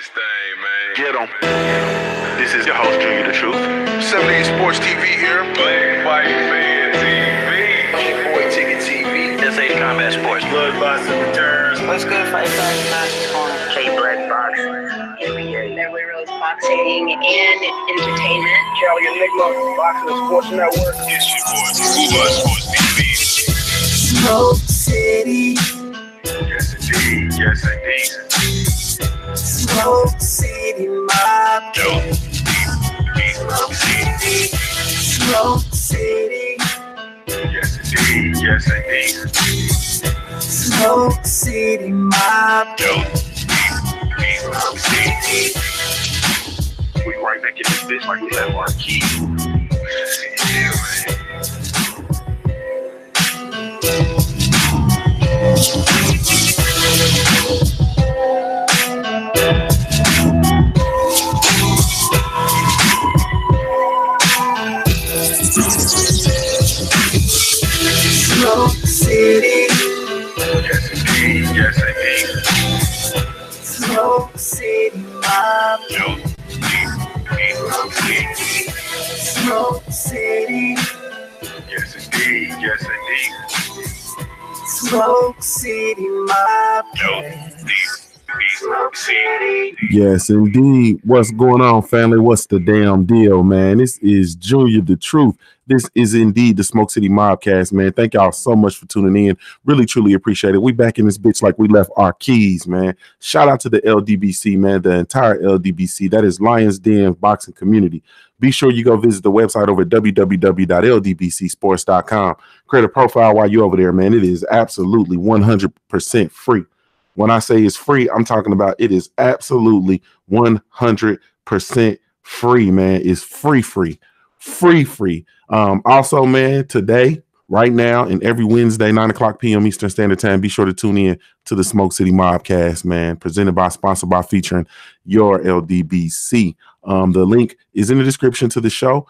this thing, man. Get 'em. This is your host, Junior the Truth. 78 Sports TV here. Black Fight Fan TV. Your boy Ticket TV. SH Combat Sports. Bloodboxing returns. What's good, Fight Back Match on K-Black Box, NBA, Beverly Rose Boxing and Entertainment. Cali Enigma, Boxing and Sports Network. It's your boy, Bloodboxing Sports TV. Smoke City. Yes, indeed. Yes, indeed. Smoke City Mob. Smoke City. Smoke City. Yes, indeed. Yes, indeed. Smoke City Mob. Smoke City. We right back in this bitch like we left our key. Yeah, man. Smoke City. Yes, indeed. Yes, indeed. Smoke City Mob. Smoke City. Smoke City. Yes, indeed. Yes, indeed. Smoke City Mob. Smoke City. Yes, indeed. What's going on, family? What's the damn deal, man? This is Junior the Truth. This is indeed the Smoke City Mobcast, man. Thank y'all so much for tuning in. Really, truly appreciate it. We back in this bitch like we left our keys, man. Shout out to the LDBC, man, the entire LDBC. That is Lions Den Boxing Community. Be sure you go visit the website over at www.ldbcsports.com. Create a profile while you're over there, man. It is absolutely 100% free. When I say it's free, I'm talking about it is absolutely 100% free, man. It's free. Also, man, today, right now, and every Wednesday, 9:00 p.m. Eastern Standard Time, be sure to tune in to the Smoke City Mobcast, man. Presented by, sponsored by, featuring your LDBC. The link is in the description to the show,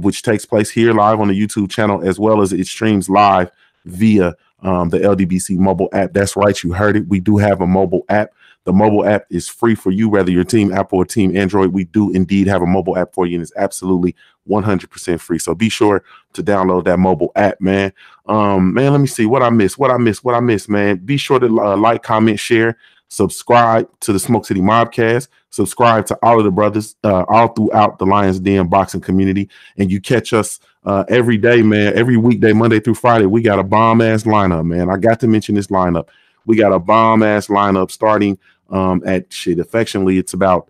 which takes place here live on the YouTube channel, as well as it streams live via the LDBC mobile app. That's right, you heard it. We do have a mobile app. The mobile app is free for you, whether you're Team Apple or Team Android. We do indeed have a mobile app for you, and it's absolutely 100% free. So be sure to download that mobile app, man. Man, let me see what I missed, man. Be sure to like, comment, share, subscribe to the Smoke City Mobcast. Subscribe to all of the brothers all throughout the Lions Den boxing community, and you catch us every day, man. Every weekday, Monday through Friday, we got a bomb-ass lineup, man. I got to mention this lineup. We got a bomb-ass lineup starting at affectionately, it's about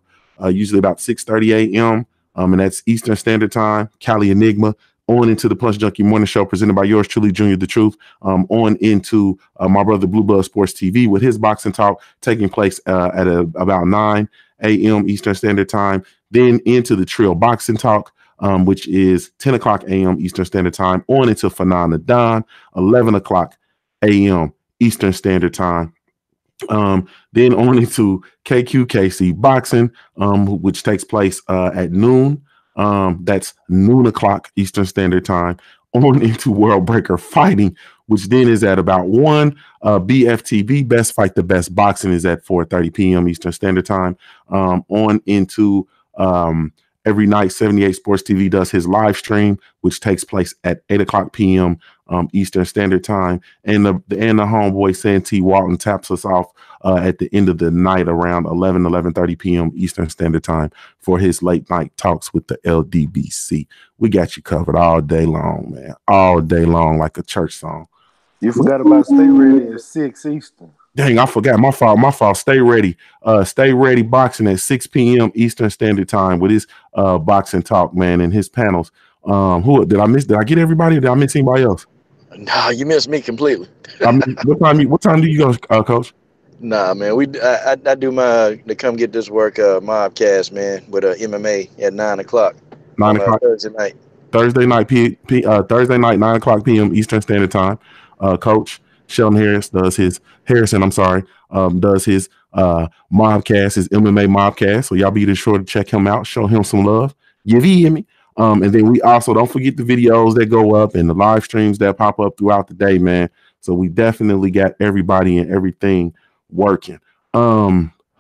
usually about 6:30 a.m. And that's Eastern Standard Time. Cali Enigma on into the Punch Junkie Morning Show, presented by yours truly, Junior the Truth. On into my brother Blue Blood Sports TV with his boxing talk taking place at about 9 a.m. Eastern Standard Time. Then into the Trill Boxing Talk, which is 10:00 a.m. Eastern Standard Time. On into Phenomena Dawn, 11:00 a.m. Eastern Standard Time. Then on into KQKC Boxing, which takes place at noon. That's noon o'clock Eastern Standard Time. On into World Breaker Fighting, which then is at about 1. BFTB, Best Fight the Best Boxing, is at 4:30 p.m. Eastern Standard Time. On into every night, 78 Sports TV does his live stream, which takes place at 8:00 p.m. Eastern Standard Time. And the homeboy Santee Walton taps us off at the end of the night around 11:30 p.m. Eastern Standard Time for his late night talks with the LDBC. We got you covered all day long, man. All day long, like a church song. You forgot about Stay Ready at 6 Eastern. Dang, I forgot. My fault. Stay ready. Stay ready boxing at 6 p.m. Eastern Standard Time with his boxing talk, man, and his panels. Who did I miss? Did I get everybody? Or did I miss anybody else? Nah, you missed me completely. What time do you go, Coach? Nah, man, I do my to come get this work mobcast, man, with MMA at 9:00. 9:00 Thursday night. Thursday night, 9:00 p.m. Eastern Standard Time. Coach Sheldon does his mobcast, his MMA mobcast. So y'all be sure to check him out, show him some love. You hear me? And then we also don't forget the videos that go up and the live streams that pop up throughout the day, man. So we definitely got everybody and everything working.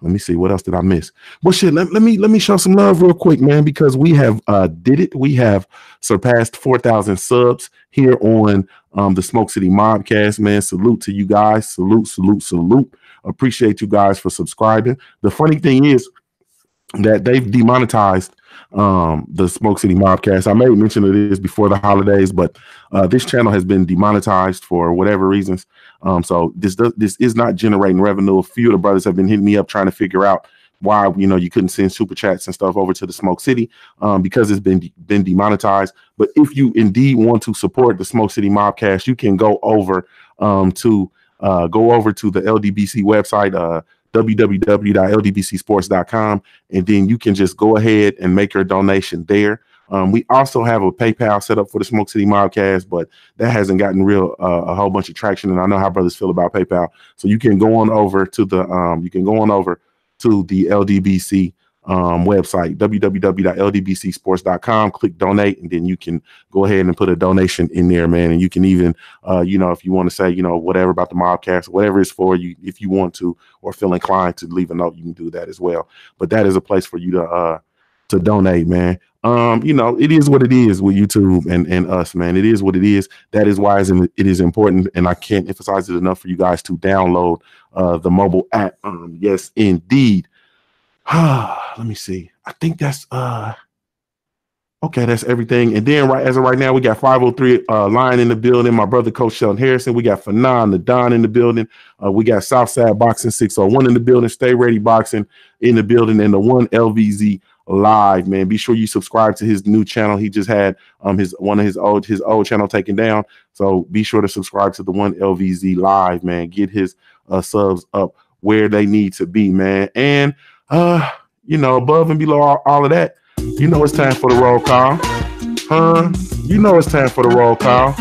Let me see. What else did I miss? Well, shit, let me show some love real quick, man, because we have did it. We have surpassed 4,000 subs here on the Smoke City Mobcast, man. Salute to you guys. Salute. Appreciate you guys for subscribing. The funny thing is that they've demonetized the Smoke City Mobcast. I made mention of this before the holidays, but this channel has been demonetized for whatever reasons. So this is not generating revenue. A few of the brothers have been hitting me up trying to figure out why, you know, you couldn't send super chats and stuff over to the Smoke City because it's been demonetized. But if you indeed want to support the Smoke City Mobcast, you can go over to the LDBC website, www.ldbcsports.com, and then you can just go ahead and make your donation there. We also have a PayPal set up for the Smoke City Mobcast, but that hasn't gotten a whole bunch of traction. And I know how brothers feel about PayPal, so you can go on over to the LDBC website, www.ldbcsports.com. Click donate, and then you can go ahead and put a donation in there, man. And you can even, if you want to say, whatever about the Mobcast, whatever it's for you, if you want to or feel inclined to leave a note, you can do that as well. But that is a place for you to donate, man. It is what it is with YouTube and us, man. It is what it is. That is why it is important, and I can't emphasize it enough for you guys to download the mobile app. Yes, indeed. Let me see. I think that's okay. That's everything. And then as of right now, we got 503 Lion in the building. My brother, Coach Sheldon Harrison. We got Fanon, the Don in the building. We got Southside Boxing 601 in the building. Stay Ready Boxing in the building, and the one LVZ Live, man. Be sure you subscribe to his new channel. He just had his old channel taken down, so be sure to subscribe to the one LVZ Live, man. Get his subs up where they need to be, man. And above and below all of that, it's time for the roll call. It's time for the roll call.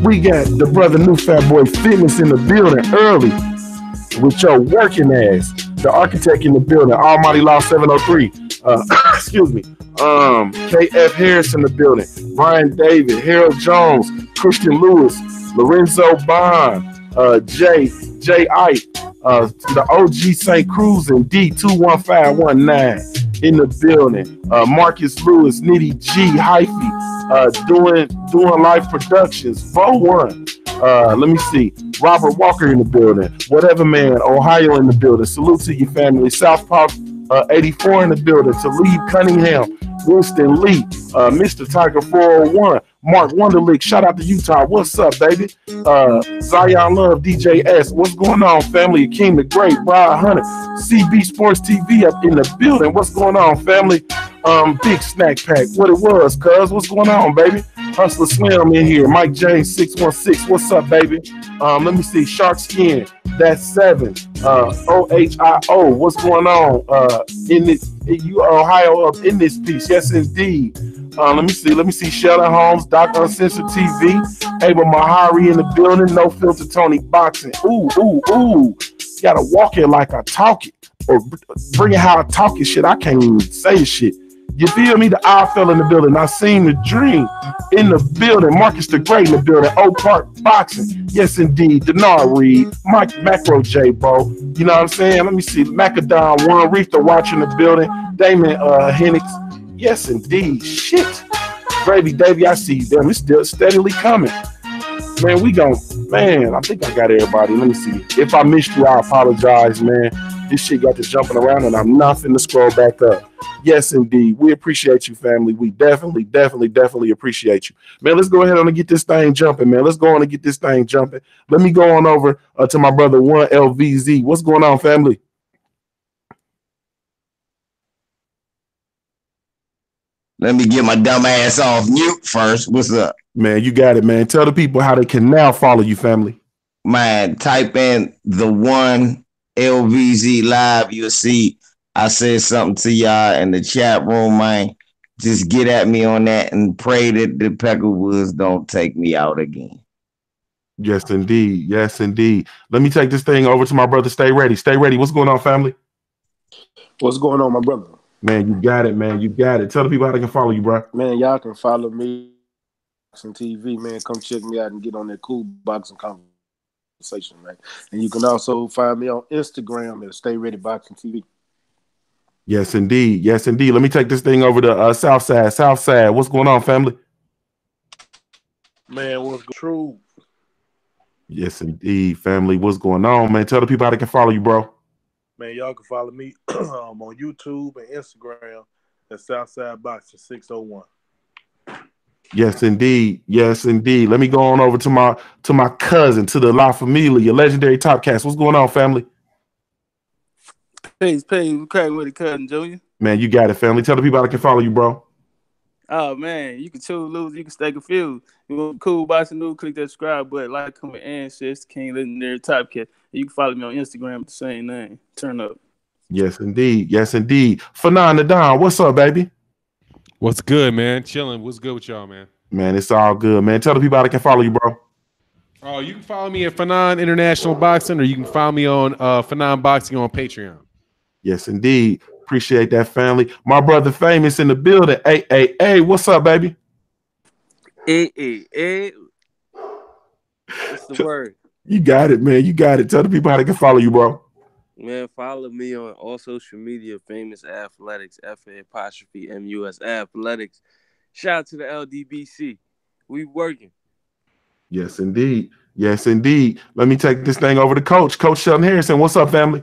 We got the brother New Fat Boy Fitness in the building early with your working ass. The architect in the building, Almighty Law 703. Excuse me. KF Harris in the building. Brian David, Harold Jones, Christian Lewis, Lorenzo Bond, Jay Ike, the OG St. Cruz and D21519 in the building. Marcus Lewis, Nitty G, Hyphy, doing life productions, 4-1. Let me see. Robert Walker in the building. Whatever man, Ohio in the building. Salute to your family. Southpaw 84 in the building. Talib Cunningham, Winston Lee, Mr. Tiger 401, Mark Wonderlick. Shout out to Utah. What's up, baby? Zion Love, DJ S. What's going on, family? King the Great, Brian Hunter, CB Sports TV up in the building. What's going on, family? Big Snack Pack. What it was, cuz? What's going on, baby? Hustler Slim in here. Mike James 616. What's up, baby? Let me see. Shark Skin. That's 7. OHIO. What's going on? In Ohio up in this piece. Yes, indeed. Let me see. Sheldon Holmes, Doc Uncensored TV, Abel Mahari in the building. No Filter Tony Boxing. Ooh. Gotta walk it like I talk it, or bring it how I talk it. Shit, I can't even say shit. You feel me? The I fell in the building. I seen the dream in the building. Marcus the Great in the building. Oak Park Boxing. Yes, indeed. Denard Reed. Mike Macro J, bro. You know what I'm saying? Let me see. Macadon One. Reef the Watch in the building. Damon Hennix. Yes, indeed. Shit. Gravy Davey, I see them. It's still steadily coming. Man, I think I got everybody. Let me see. If I missed you, I apologize, man. This shit got to jumping around, and I'm not finna scroll back up. Yes, indeed. We appreciate you, family. We definitely appreciate you. Man, let's go ahead and get this thing jumping, man. Let's go on and get this thing jumping. Let me go on over to my brother, 1LVZ. What's going on, family? Let me get my dumb ass off mute first. What's up? Man, you got it, man. Tell the people how they can now follow you, family. Man, type in the 1LVZ Live. You'll see I said something to y'all in the chat room, man. Just get at me on that and pray that the Peckerwoods don't take me out again. Yes, indeed. Yes, indeed. Let me take this thing over to my brother. Stay ready. Stay ready. What's going on, family? What's going on, my brother? Man, you got it, man. You got it. Tell the people how they can follow you, bro. Man, y'all can follow me on TV, man. Come check me out and get on that cool boxing conversation conversation, man. And you can also find me on Instagram at Stay Ready Boxing TV. Yes, indeed. Yes, indeed. Let me take this thing over to Southside. Southside, what's going on, family? Man, what's true? Yes, indeed, family. What's going on, man? Tell the people how they can follow you, bro. Man, y'all can follow me on YouTube and Instagram at Southside Boxing 601. Yes, indeed. Yes, indeed. Let me go on over to my cousin, to the La Familia, legendary top cast. What's going on, family? Peace. We're cracking with the cousin, Junior. Man, you got it, family. Tell the people how they can follow you, bro. Oh, man, you can choose, lose, you can stay confused. You want cool boxing news, click that subscribe button, like, comment, and share. It's King Legendary Top Cat. You can follow me on Instagram with the same name. Turn up. Yes, indeed. Yes, indeed. Fanon the Don, what's up, baby? What's good, man? Chilling. What's good with y'all, man? Man, it's all good, man. Tell the people how they can follow you, bro. Oh, you can follow me at Fanon International Boxing, or you can follow me on Fanon Boxing on Patreon. Yes, indeed. Appreciate that, family. My brother Famous in the building. Hey, what's up, baby? Hey. What's the word? You got it, man. You got it. Tell the people how they can follow you, bro. Man, follow me on all social media, Famous Athletics, FA_MUS Athletics. Shout out to the LDBC. We working. Yes, indeed. Yes, indeed. Let me take this thing over to Coach Sheldon Harrison. What's up, family?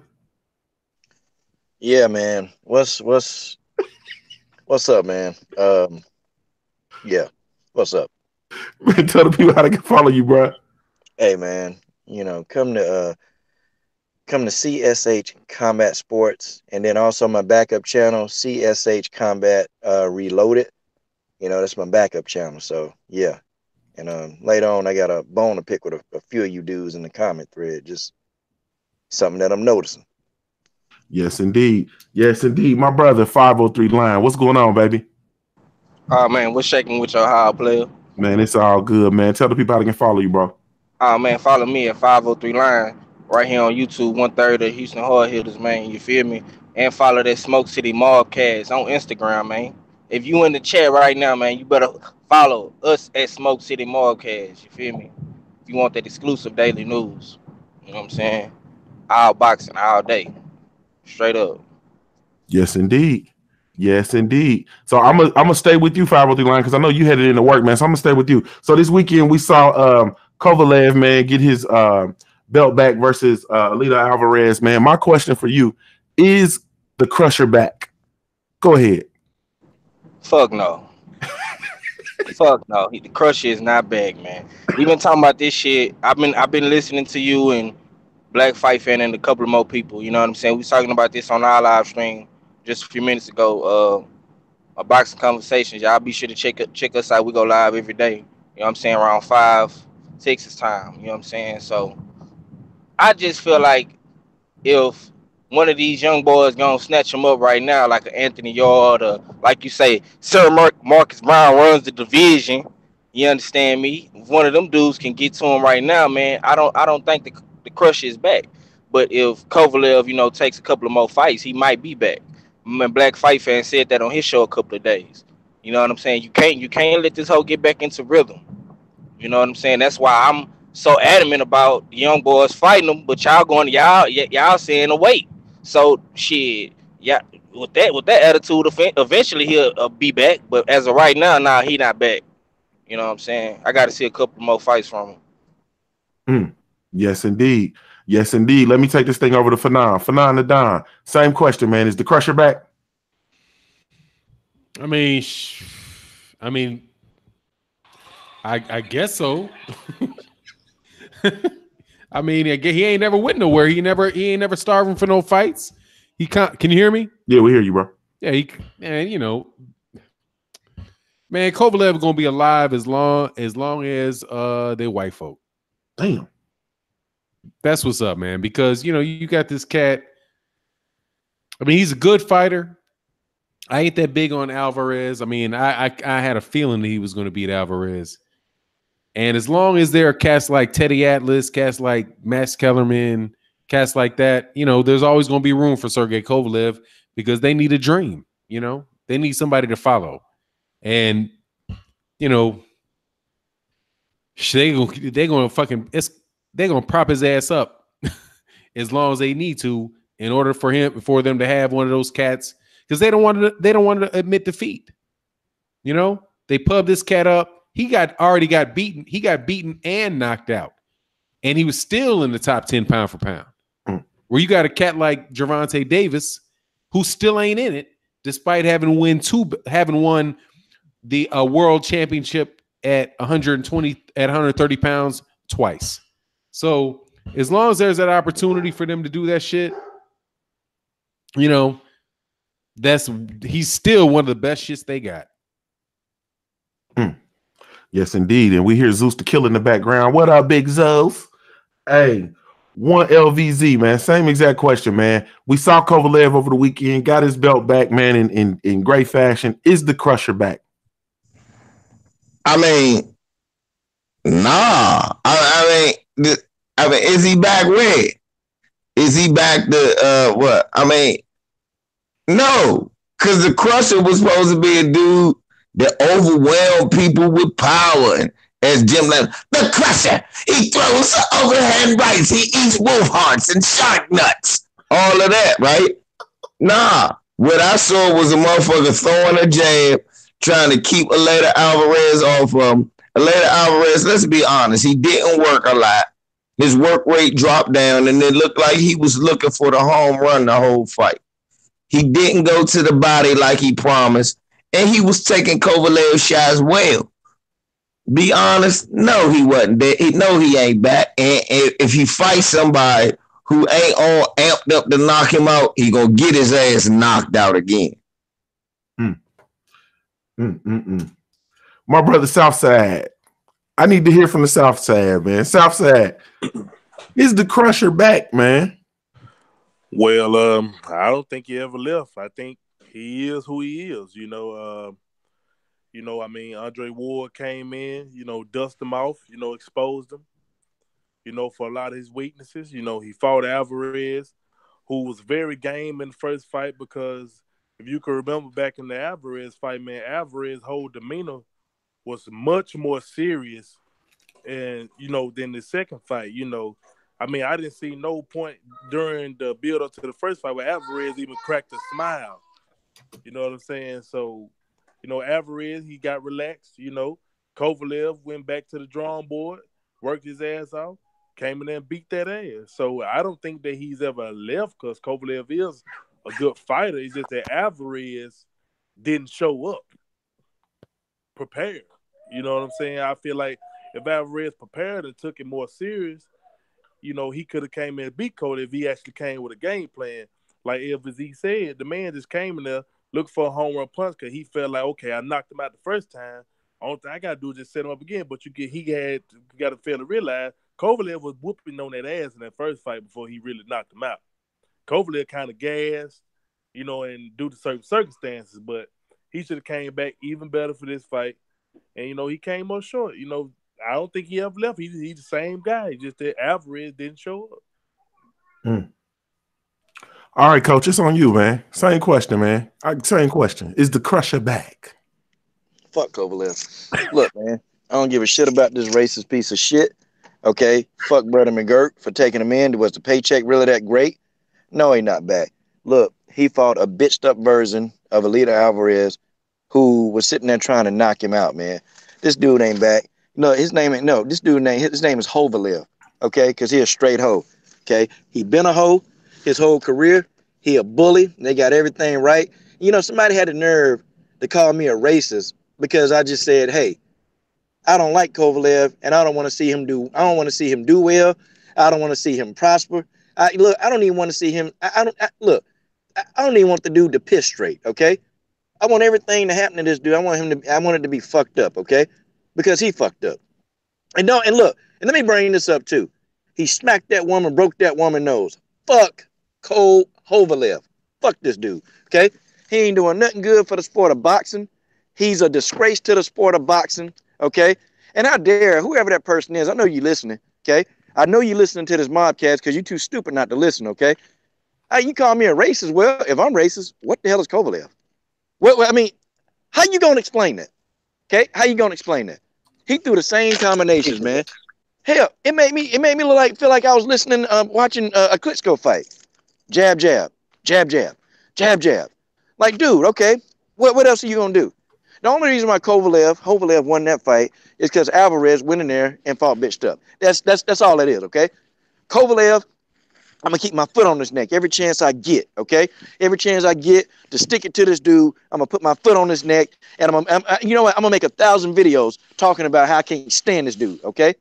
Yeah, man. What's up, man? Yeah. What's up? Man, tell the people how they can follow you, bro. Hey, man. You know, come to CSH Combat Sports, and then also my backup channel, CSH Combat Reloaded. You know, that's my backup channel. So yeah. And later on, I got a bone to pick with a few of you dudes in the comment thread. Just something that I'm noticing. Yes, indeed. Yes, indeed. My brother, 503 Line. What's going on, baby? Oh, man, what's shaking with your high player? Man, it's all good, man. Tell the people how they can follow you, bro. Oh, man, follow me at 503 Line right here on YouTube, 1/3 of Houston Hard Hitters, man. You feel me? And follow that Smoke City Mobcast on Instagram, man. If you in the chat right now, man, you better follow us at Smoke City Mobcast. You feel me? If you want that exclusive daily news, you know what I'm saying? All boxing, all day. Straight up. Yes, indeed. Yes, indeed. So I'm gonna stay with you, 503 Line, because I know you headed into work, man. So I'm gonna stay with you. So this weekend we saw Kovalev, man, get his belt back versus Alida Alvarez, man. My question for you is the Crusher back? Go ahead. Fuck no. Fuck no. The Crusher is not back, man. We've been talking about this shit. I've been listening to you and Black Fight Fan and a couple of more people. You know what I'm saying? We was talking about this on our live stream just a few minutes ago. A boxing conversations. Y'all be sure to check us out. We go live every day. You know what I'm saying? Around 5 Texas time. You know what I'm saying? So I just feel like if one of these young boys gonna snatch him up right now, like an Anthony Yard, or like you say, Sir Marcus Brown runs the division. You understand me? If one of them dudes can get to him right now, man, I don't think the Crusher is back. But if Kovalev, you know, takes a couple of more fights, he might be back. My Black Fight Fan said that on his show a couple of days. You know what I'm saying? You can't let this hoe get back into rhythm. You know what I'm saying? That's why I'm so adamant about the young boys fighting them, but y'all saying to wait. So shit, yeah, with that attitude, eventually he'll be back. But as of right now, nah, he not back. You know what I'm saying? I got to see a couple more fights from him. Yes, indeed. Yes, indeed. Let me take this thing over to Fanon. Fanon the Don. Same question, man. Is the Crusher back? I mean, I guess so. I mean, he ain't never went nowhere. He ain't never starving for no fights. He can't. Can you hear me? Yeah, we hear you, bro. Yeah, you know, man, Kovalev gonna be alive as long as they're white folk. Damn. That's what's up, man. Because you know you got this cat. I mean, he's a good fighter. I ain't that big on Alvarez. I mean, I had a feeling that he was going to beat Alvarez. And as long as there are cats like Teddy Atlas, cats like Max Kellerman, cats like that, you know, there's always going to be room for Sergey Kovalev because they need a dream, you know? They need somebody to follow. And, you know, they're going to fucking they're gonna prop his ass up as long as they need to in order for them to have one of those cats, because they don't want to admit defeat. You know, they pub this cat up. He already got beaten. He got beaten and knocked out, and he was still in the top 10 pound for pound. Where you got a cat like Gervonta Davis who still ain't in it, despite having won the world championship at 130 pounds twice. So as long as there's that opportunity for them to do that shit, you know, he's still one of the best shits they got. Yes, indeed. And we hear Zeus the Killer in the background. What up, Big Zeus? Hey, one LVZ, man. Same exact question, man. We saw Kovalev over the weekend, got his belt back, man, in great fashion. Is the Crusher back? I mean, nah. I mean, is he back where? Is he back to what? I mean, no, because the Crusher was supposed to be a dude that overwhelmed people with power. And as Jim Lamb, the Crusher, he throws overhand rights, he eats wolf hearts and shark nuts. All of that, right? Nah. What I saw was a motherfucker throwing a jab, trying to keep Eleider Alvarez off him. Eleider Alvarez, let's be honest, he didn't work a lot. His work rate dropped down, and it looked like he was looking for the home run the whole fight. He didn't go to the body like he promised, and he was taking Kovalev shots well. Be honest, no, he wasn't there. No, he ain't back. And if he fights somebody who ain't all amped up to knock him out, he gonna get his ass knocked out again. My brother Southside, I need to hear from the Southside, man. Southside, is the Crusher back, man? Well, I don't think he ever left. I think he is who he is. I mean, Andre Ward came in, dust him off, exposed him, for a lot of his weaknesses. He fought Alvarez, who was very game in the first fight, because if you can remember back in the Alvarez fight, man, Alvarez's whole demeanor was much more serious and, than the second fight. I mean, I didn't see no point during the build-up to the first fight where Alvarez even cracked a smile. You know what I'm saying? So, Alvarez, he got relaxed. Kovalev went back to the drawing board, worked his ass off, came in there and beat that ass. So I don't think that he's ever left, because Kovalev is a good fighter. It's just that Alvarez didn't show up prepared. You know what I'm saying? I feel like if Alvarez prepared and took it more serious, he could have came in and beat Cody if he actually came with a game plan. Like LVZ said, the man just came in there looking for a home run punch because he felt like, okay, I knocked him out the first time. Only thing I got to do is just set him up again. But he got to fail to realize Kovalev was whooping on that ass in that first fight before he really knocked him out. Kovalev kind of gassed, and due to certain circumstances, but he should have came back even better for this fight. And, he came up short. I don't think he ever left. He's the same guy. Just that Alvarez didn't show up. All right, Coach, it's on you, man. Same question, man. Same question. Is the Crusher back? Fuck Kovalev. Look, man, I don't give a shit about this racist piece of shit. Okay? Fuck Brother McGirt for taking him in. Was the paycheck really that great? No, he not back. Look, he fought a bitched up version of Eleider Alvarez who was sitting there trying to knock him out, man. This dude ain't back. No, his name is Hovalev, okay? Because he a straight hoe, okay? He been a hoe his whole career. He a bully. They got everything right. Somebody had the nerve to call me a racist because I just said, hey, I don't like Kovalev, and I don't want to see him do well. I don't want to see him prosper. I don't even want to see him. I don't even want the dude to piss straight, okay? I want everything to happen to this dude. I want it to be fucked up, okay? Because he fucked up. And let me bring this up too. He smacked that woman, broke that woman's nose. Fuck Kovalev. Fuck this dude, okay? He ain't doing nothing good for the sport of boxing. He's a disgrace to the sport of boxing, okay? And I dare whoever that person is, I know you listening, okay? I know you listening to this mobcast because you're too stupid not to listen, okay? You call me a racist. Well, if I'm racist, what the hell is Kovalev? Well, I mean, how you gonna explain that? Okay, how you gonna explain that? He threw the same combinations, man. Hell, it made me feel like I was listening, watching a Klitschko fight. Jab, jab, jab, jab, jab, jab. Like, dude, okay, what else are you gonna do? The only reason why Kovalev won that fight is because Alvarez went in there and fought bitched up. That's all it is, okay? Kovalev, I'm gonna keep my foot on his neck every chance I get, okay? Every chance I get to stick it to this dude, I'm gonna put my foot on his neck, and you know what? I'm gonna make 1,000 videos talking about how I can't stand this dude, okay?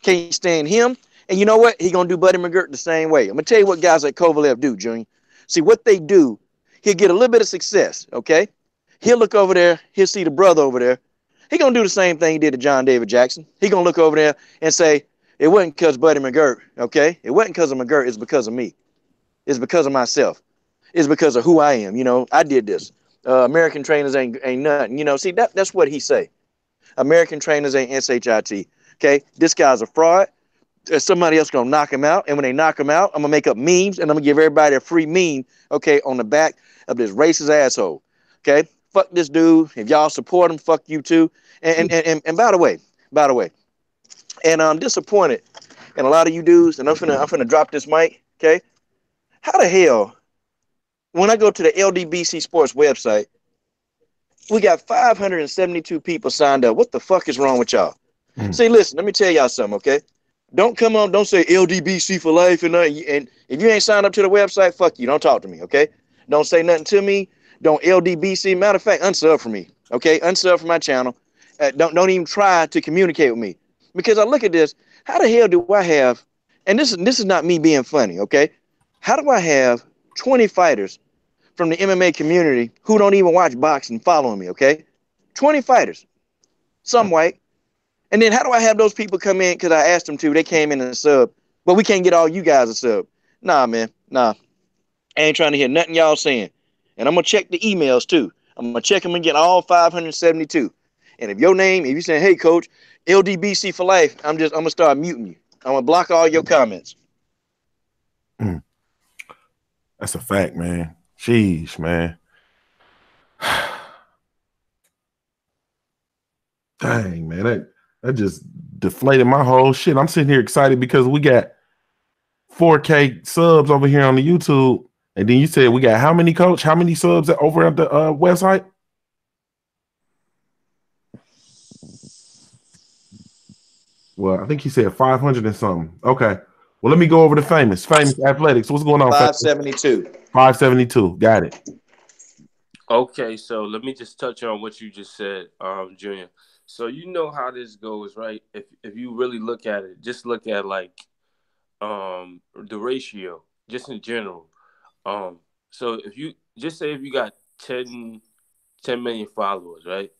Can't stand him, and you know what? He gonna do Buddy McGirt the same way. I'm gonna tell you what guys like Kovalev do, Junior. See what they do. He'll get a little bit of success, okay? He'll look over there. He'll see the brother over there. He gonna do the same thing he did to John David Jackson. He gonna look over there and say, "It wasn't because Buddy McGirt, okay? It wasn't because of McGirt. It's because of me. It's because of myself. It's because of who I am. You know, I did this. American trainers ain't nothing. You know, see that's what he say. American trainers ain't shit. Okay, this guy's a fraud. Somebody else gonna knock him out, and when they knock him out, I'm gonna make up memes, and I'm gonna give everybody a free meme, okay, on the back of this racist asshole. Okay, fuck this dude. If y'all support him, fuck you too. And by the way, and I'm disappointed in a lot of you dudes, and I'm finna drop this mic. Okay, how the hell when I go to the LDBC Sports website, we got 572 people signed up. What the fuck is wrong with y'all? See, listen, let me tell y'all something, okay? Don't come on, don't say LDBC for life and if you ain't signed up to the website, fuck you. Don't talk to me, okay? Don't say nothing to me. Don't LDBC. Matter of fact, unsub for me, okay? Unsub for my channel. Don't even try to communicate with me because I look at this. How the hell do I have? And this is not me being funny, okay? How do I have 20 fighters from the MMA community who don't even watch boxing following me, okay? 20 fighters, some white. And then how do I have those people come in because I asked them to? They came in and sub, but we can't get all you guys a sub. Nah, man, nah. I ain't trying to hear nothing y'all saying. And I'm going to check the emails too. I'm going to check them and get all 572. And if you saying, hey, coach, LDBC for life, I'm going to start muting you. I'm going to block all your comments. That's a fact, man. Sheesh, man. Dang, man. That just deflated my whole shit. I'm sitting here excited because we got 4K subs over here on the YouTube. And then you said we got how many, coach? How many subs over at the website? Well, I think he said 500 and something. Okay. Well, let me go over to Famous Athletics. What's going on? 572. 572. Got it. Okay, so let me just touch on what you just said, Junior. So you know how this goes, right? If you really look at it, just look at like the ratio, just in general. So if you just say if you got 10 million followers, right?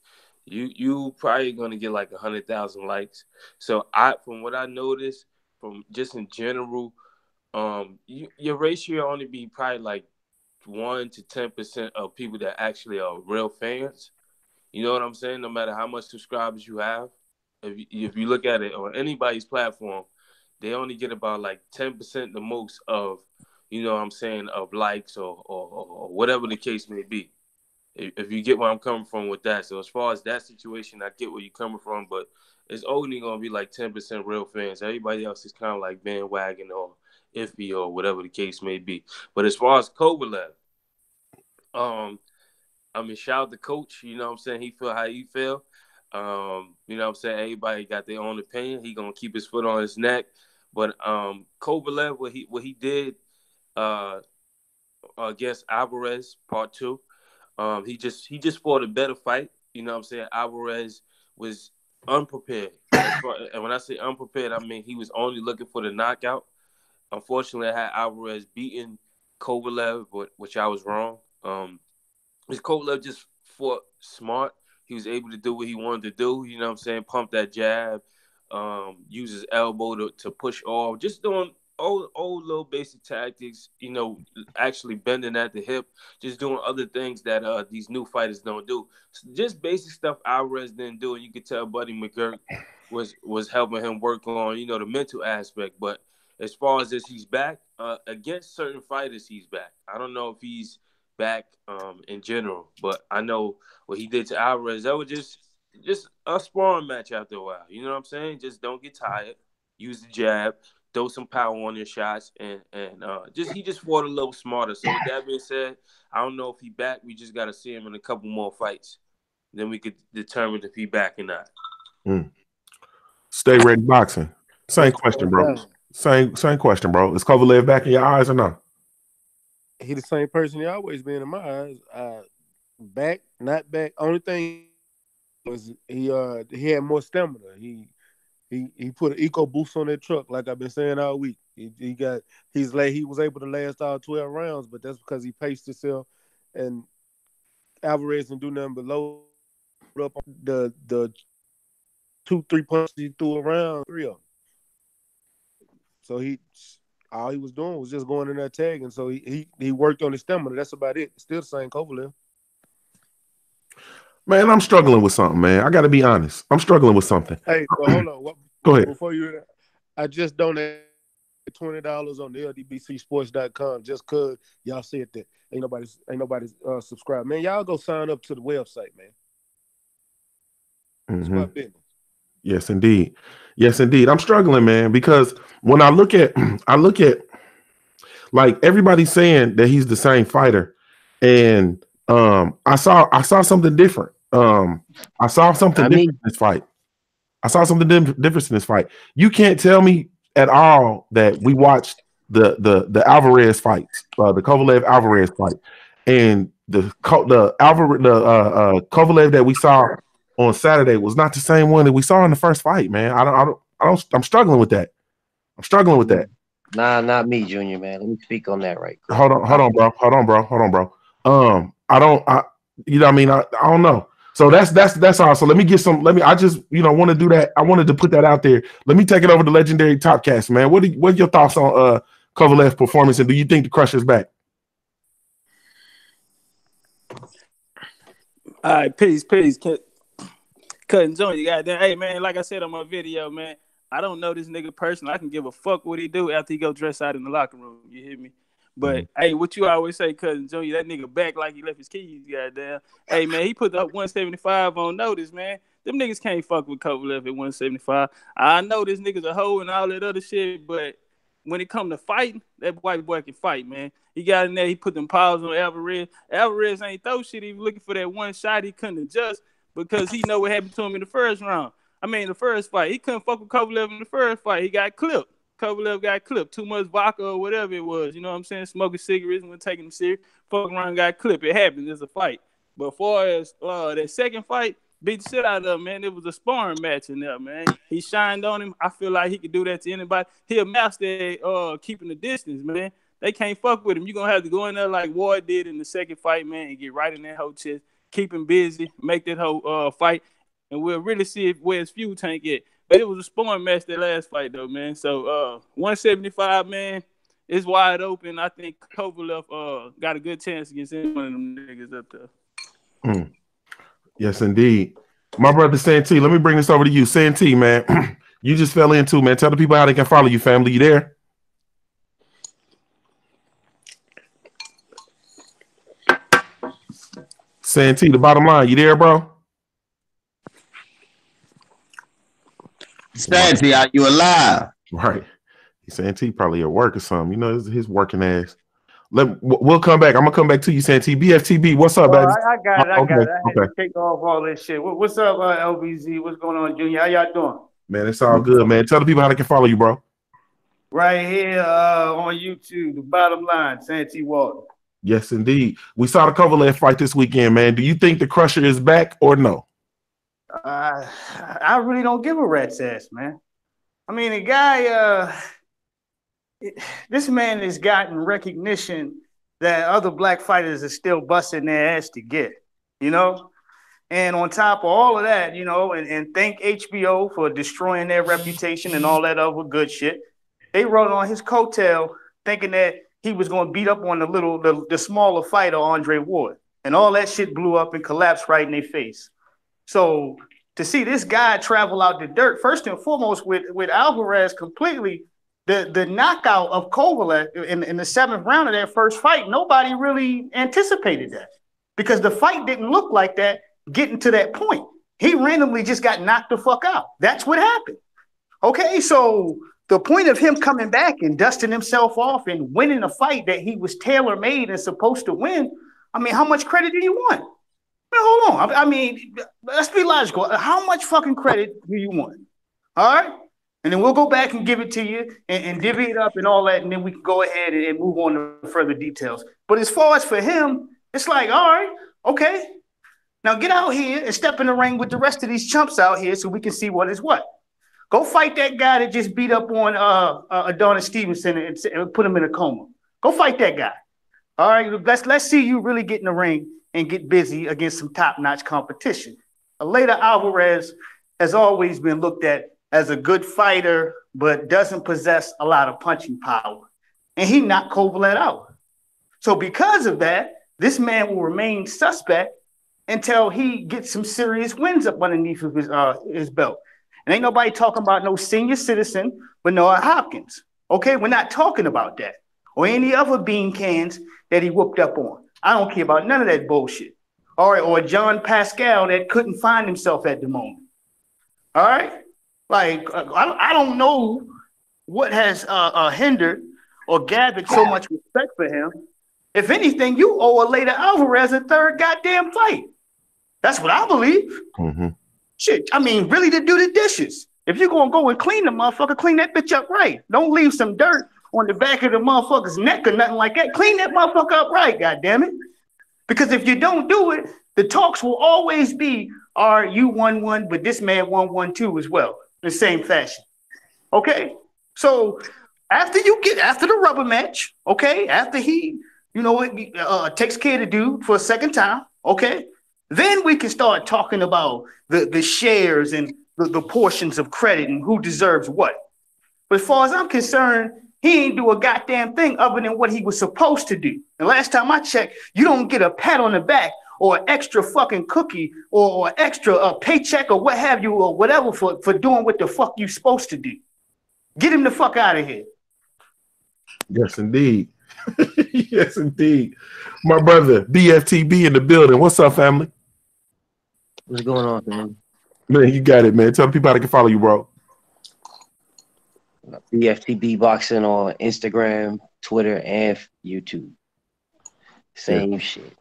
You probably gonna get like 100,000 likes. So from what I noticed, from just in general, your ratio only be probably like 1 to 10% of people that actually are real fans. You know what I'm saying? No matter how much subscribers you have, if you look at it on anybody's platform, they only get about like 10% the most of, you know what I'm saying, of likes or whatever the case may be. If you get where I'm coming from with that. So as far as that situation, I get where you're coming from, but it's only going to be like 10% real fans. Everybody else is kind of like bandwagon or iffy or whatever the case may be. But as far as Kovalev, I mean, shout out to coach, you know what I'm saying? He feel how he feel. You know what I'm saying? Everybody got their own opinion. He gonna keep his foot on his neck. But Kovalev, what he did against Alvarez part 2, he just fought a better fight. You know what I'm saying? Alvarez was unprepared. And when I say unprepared, I mean he was only looking for the knockout. Unfortunately, I had Alvarez beating Kovalev, which I was wrong. His Kovalev just fought smart. He was able to do what he wanted to do. You know what I'm saying? Pump that jab, use his elbow to push off. Just doing old little basic tactics, you know, actually bending at the hip. Just doing other things that these new fighters don't do. So just basic stuff Alvarez didn't do. And you could tell Buddy McGirt was helping him work on, you know, the mental aspect. But as far as this, he's back. Against certain fighters, he's back. I don't know if he's back in general, but I know what he did to Alvarez. That was just a sparring match after a while. You know what I'm saying? Just don't get tired. use the jab, throw some power on your shots, and he just fought a little smarter. So with that being said, I don't know if he back. We just got to see him in a couple more fights. Then we could determine if he back or not. Stay ready boxing. Same question, bro. Same question, bro. Is Kovalev back in your eyes or not? He the same person he always been in my eyes. Back, not back. Only thing was he had more stamina. He put an eco boost on that truck, like I've been saying all week. He was able to last all 12 rounds, but that's because he paced himself, and Alvarez didn't do nothing but load up the 2-3 punches he threw around, 3 of them. So all he was doing was just going in there tagging. So he worked on his stamina. That's about it. Still the same Kovalev. Man, I'm struggling with something, man. I got to be honest. I'm struggling with something. Hey, but hold on. Go ahead. Before I just donated $20 on the LDBCsports.com just because y'all said that. Ain't nobody subscribed. Man, y'all go sign up to the website, man. It's my business. Yes, indeed. Yes, indeed. I'm struggling, man, because when I look at like everybody's saying that he's the same fighter, and I saw something different. I saw something different in this fight. I saw something different in this fight. You can't tell me at all that we watched the Alvarez fights, the Kovalev Alvarez fight, and the Kovalev that we saw on Saturday was not the same one that we saw in the first fight, man. I'm struggling with that. I'm struggling with that. Nah, not me, Junior, man. Let me speak on that right quick. Hold on, bro. You know what I mean? I don't know. So that's all. So I just, want to do that. I wanted to put that out there. Let me take it over to Legendary Topcast, man. What are your thoughts on Kovalev's performance, and do you think the Crusher's back? All right, peace. Cutting joint, you goddamn. Hey, man, like I said on my video, man, I don't know this nigga personally. I can give a fuck what he do after he go dress out in the locker room. You hear me? But hey, what you always say, Cousin Junior, that nigga back like he left his keys, goddamn. Hey, man, he put the 175 on notice, man. Them niggas can't fuck with Kovalev at 175. I know this nigga's a hoe and all that other shit, but when it come to fighting, that white boy can fight, man. He got in there, he put them paws on Alvarez. Alvarez ain't throw shit. He was looking for that one shot he couldn't adjust because he know what happened to him in the first round. The first fight. He couldn't fuck with Kovalev in the first fight. He got clipped. Kovalev got clipped. Too much vodka or whatever it was. You know what I'm saying? Smoking cigarettes and taking them serious. Fucking around, got clipped. It happened. It's a fight. But as far as that second fight, beat the shit out of him, man. It was a sparring match in there, man. He shined on him. I feel like he could do that to anybody. He'll master keeping the distance, man. They can't fuck with him. You're going to have to go in there like Ward did in the second fight, man, and get right in that whole chest. Keep him busy. Make that whole fight. And we'll really see where his fuel tank at. But it was a sparring match that last fight, though, man. So 175, man, it's wide open. I think Kovalev got a good chance against any one of them niggas up there. Yes, indeed. My brother Santee, let me bring this over to you. Santee, man, you just fell in too, man. Tell the people how they can follow you, family. You there? Santee, the bottom line. You there, bro? Santee, are you alive? Right. Santee probably at work or something. You know, his working ass. We'll come back. I'm gonna come back to you, Santee. BFTB, what's up, baby? I got it. I had to take off all this shit. What's up, LBZ? What's going on, Junior? How y'all doing? Man, it's all good, man. Tell the people how they can follow you, bro. Right here on YouTube, the bottom line, Santee Walton. Yes, indeed. We saw the Kovalev fight this weekend, man. Do you think the Crusher is back or no? I really don't give a rat's ass, man. The guy, this man has gotten recognition that other black fighters are still busting their ass to get, And on top of all of that, and thank HBO for destroying their reputation and all that other good shit. They wrote on his coattail thinking that he was going to beat up on the smaller fighter, Andre Ward. And all that shit blew up and collapsed right in their face. So to see this guy travel out the dirt, first and foremost with Alvarez completely, the knockout of Kovalev in the 7th round of that first fight, nobody really anticipated that because the fight didn't look like that getting to that point. He randomly just got knocked the fuck out. That's what happened. Okay, so the point of him coming back and dusting himself off and winning a fight that he was tailor-made and supposed to win, I mean, how much credit do you want? Hold on. I mean, let's be logical. How much fucking credit do you want? All right? And then we'll go back and give it to you and divvy it up and all that, and then we can go ahead and move on to further details. But as far as for him, it's like, all right, okay. Now get out here and step in the ring with the rest of these chumps out here so we can see what is what. Go fight that guy that just beat up on Adonis Stevenson and put him in a coma. Go fight that guy. All right, let's see you really get in the ring and get busy against some top-notch competition. Later, Alvarez has always been looked at as a good fighter, but doesn't possess a lot of punching power. And he knocked Kovalev out. So because of that, this man will remain suspect until he gets some serious wins up underneath of his belt. And ain't nobody talking about no senior citizen Bernard Hopkins. Okay, we're not talking about that. Or any other bean cans that he whooped up on. I don't care about none of that bullshit. All right, or John Pascal that couldn't find himself at the moment. All right? Like, I don't know what has hindered or gathered so much respect for him. If anything, you owe Aleta Alvarez a third goddamn fight. That's what I believe. Mm-hmm. Shit, I mean, really to do the dishes. If you're going to go and clean the motherfucker, clean that bitch up right. Don't leave some dirt on the back of the motherfucker's neck or nothing like that. Clean that motherfucker up right, goddammit. Because if you don't do it, the talks will always be, are you 1-1, but this man 1-1-2 as well, the same fashion. Okay? So after the rubber match, okay, after he, takes care of the dude for a second time, okay, then we can start talking about the shares and the portions of credit and who deserves what. But as far as I'm concerned, he ain't do a goddamn thing other than what he was supposed to do. And last time I checked, you don't get a pat on the back or an extra fucking cookie or extra paycheck or what have you or whatever for doing what the fuck you supposed to do. Get him the fuck out of here. Yes, indeed. Yes, indeed. My brother, BFTB in the building. What's up, family? What's going on, man? Man, you got it, man. Tell people how they can follow you, bro. BFTB Boxing on Instagram, Twitter, and YouTube. Same shit.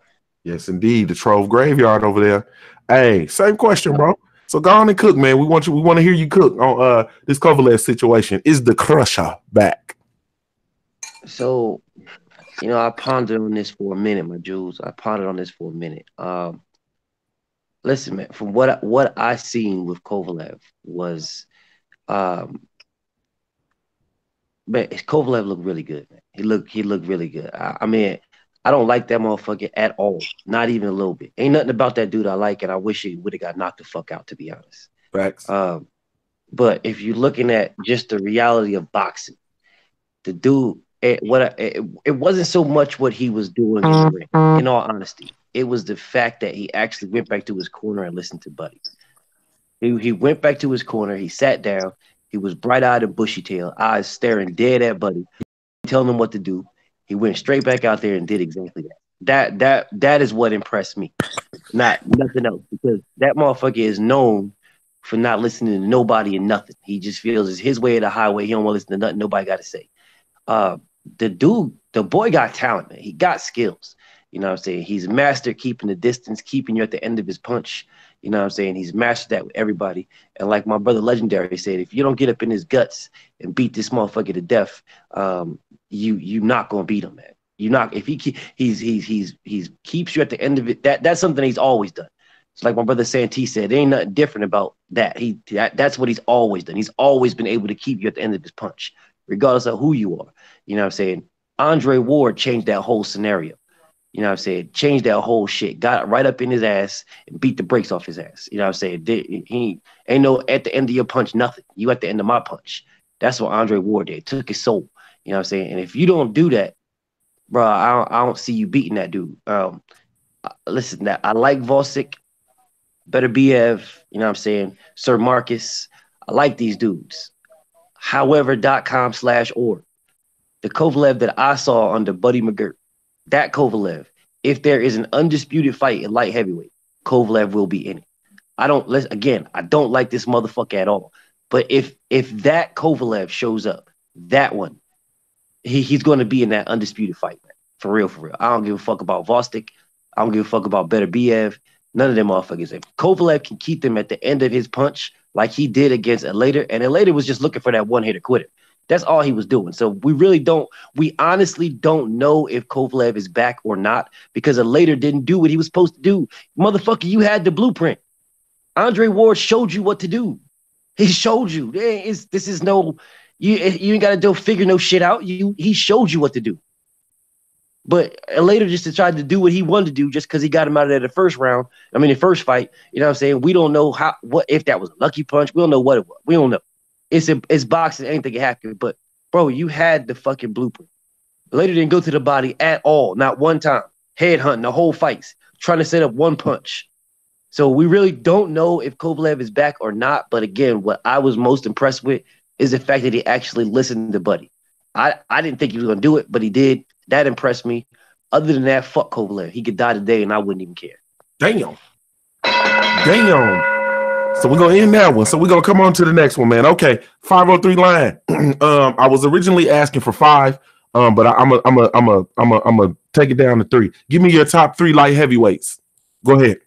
Yes, indeed. The Trove Graveyard over there. Hey, same question, bro. So go on and cook, man. We want to hear you cook on this Kovalev situation. Is the Crusher back? So, I pondered on this for a minute, my jewels. I pondered on this for a minute. Listen, man, from what I seen with Kovalev was man, Kovalev looked really good, man. He looked really good. I mean, I don't like that motherfucker at all. Not even a little bit. Ain't nothing about that dude I like, and I wish he would have got knocked the fuck out, to be honest. Facts. But if you're looking at just the reality of boxing, the dude, it wasn't so much what he was doing in the ring, in all honesty. It was the fact that he actually went back to his corner and listened to Buddy. He went back to his corner. He sat down. He was bright-eyed and bushy-tailed, eyes staring dead at Buddy, telling him what to do. He went straight back out there and did exactly that. That is what impressed me, nothing else, because that motherfucker is known for not listening to nobody and nothing. He just feels it's his way or the highway. He don't want to listen to nothing nobody got to say. The boy got talent, man. He got skills. You know what I'm saying? He's mastered keeping the distance, keeping you at the end of his punch. You know what I'm saying? He's mastered that with everybody. And like my brother Legendary said, if you don't get up in his guts and beat this motherfucker to death, you not gonna beat him, man. You not if he keeps you at the end of it. That's something he's always done. It's like my brother Santee said, there ain't nothing different about that. That's what he's always done. He's always been able to keep you at the end of his punch, regardless of who you are. You know what I'm saying? Andre Ward changed that whole scenario. You know what I'm saying? Changed that whole shit. Got right up in his ass and beat the brakes off his ass. You know what I'm saying? He ain't no at the end of your punch, nothing. You at the end of my punch. That's what Andre Ward did. Took his soul. You know what I'm saying? And if you don't do that, bro, I don't see you beating that dude. Listen, I like Vosic, Better BF, you know what I'm saying? Sir Marcus. I like these dudes. However.com/org. The Kovalev that I saw under Buddy McGirt, that Kovalev, if there is an undisputed fight in light heavyweight, Kovalev will be in it. I don't like this motherfucker at all. But if that Kovalev shows up that one, he's going to be in that undisputed fight, man. For real, for real. I don't give a fuck about Vostik. I don't give a fuck about Beterbiev. None of them motherfuckers. If Kovalev can keep them at the end of his punch like he did against Elater, and Elater was just looking for that one-hitter quitter. That's all he was doing. So we honestly don't know if Kovalev is back or not because Elater didn't do what he was supposed to do. Motherfucker, you had the blueprint. Andre Ward showed you what to do. He showed you. You ain't got to figure no shit out. He showed you what to do. But later just tried to do what he wanted to do just because he got him out of there the first round. I mean, the first fight. You know what I'm saying? We don't know if that was a lucky punch. We don't know what it was. We don't know. It's boxing. Anything can happen. But, bro, you had the fucking blueprint. Later didn't go to the body at all. Not one time. Head hunting the whole fights. Trying to set up one punch. So we really don't know if Kovalev is back or not. But, again, what I was most impressed with is the fact that he actually listened to Buddy. I didn't think he was going to do it, but he did. That impressed me. Other than that, fuck Kovalev. He could die today, and I wouldn't even care. Damn. So we're gonna end that one. So we're gonna come on to the next one, man. Okay, 503 line. I was originally asking for 5, but I'm a take it down to 3. Give me your top 3 light heavyweights. Go ahead.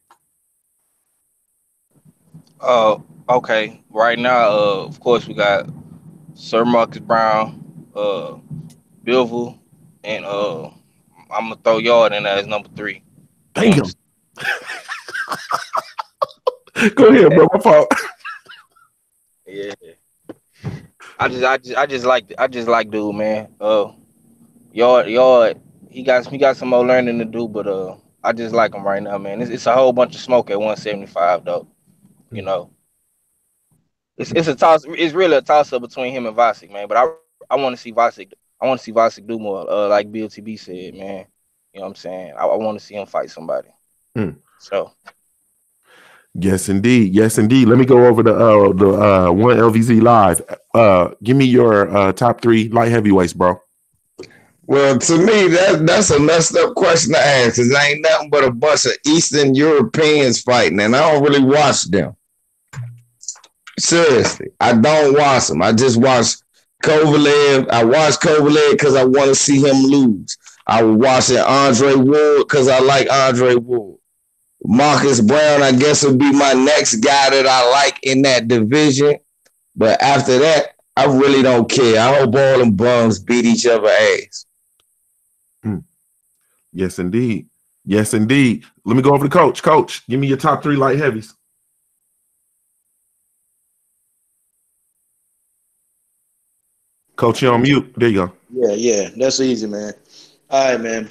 Okay. Right now, of course, we got Sir Marcus Brown, Bivol, and I'm gonna throw Yard in there as number 3. Damn. Go ahead, bro. My fault. Yeah. I just like dude, man. Yard. He got some more learning to do, but I just like him right now, man. It's a whole bunch of smoke at 175 though. You know. It's a toss. It's really a toss up between him and Vasek, man. But I want to see Vasek. I want to see Vasek do more. Like Bill TB said, man. You know what I'm saying? I want to see him fight somebody. So. Yes, indeed. Yes, indeed. Let me go over the one LVZ live. Give me your top 3 light heavyweights, bro. Well, to me, that's a messed up question to ask because there ain't nothing but a bunch of Eastern Europeans fighting, and I don't really watch them. Seriously, I don't watch them. I just watch Kovalev. I watch Kovalev because I want to see him lose. I was watching Andre Ward because I like Andre Ward. Marcus Brown, I guess, will be my next guy that I like in that division. But after that, I really don't care. I hope all them bums beat each other ass. Yes, indeed. Yes, indeed. Let me go over to Coach. Coach, give me your top 3 light heavies. Coach, you're on mute. There you go. Yeah. That's easy, man. All right, man.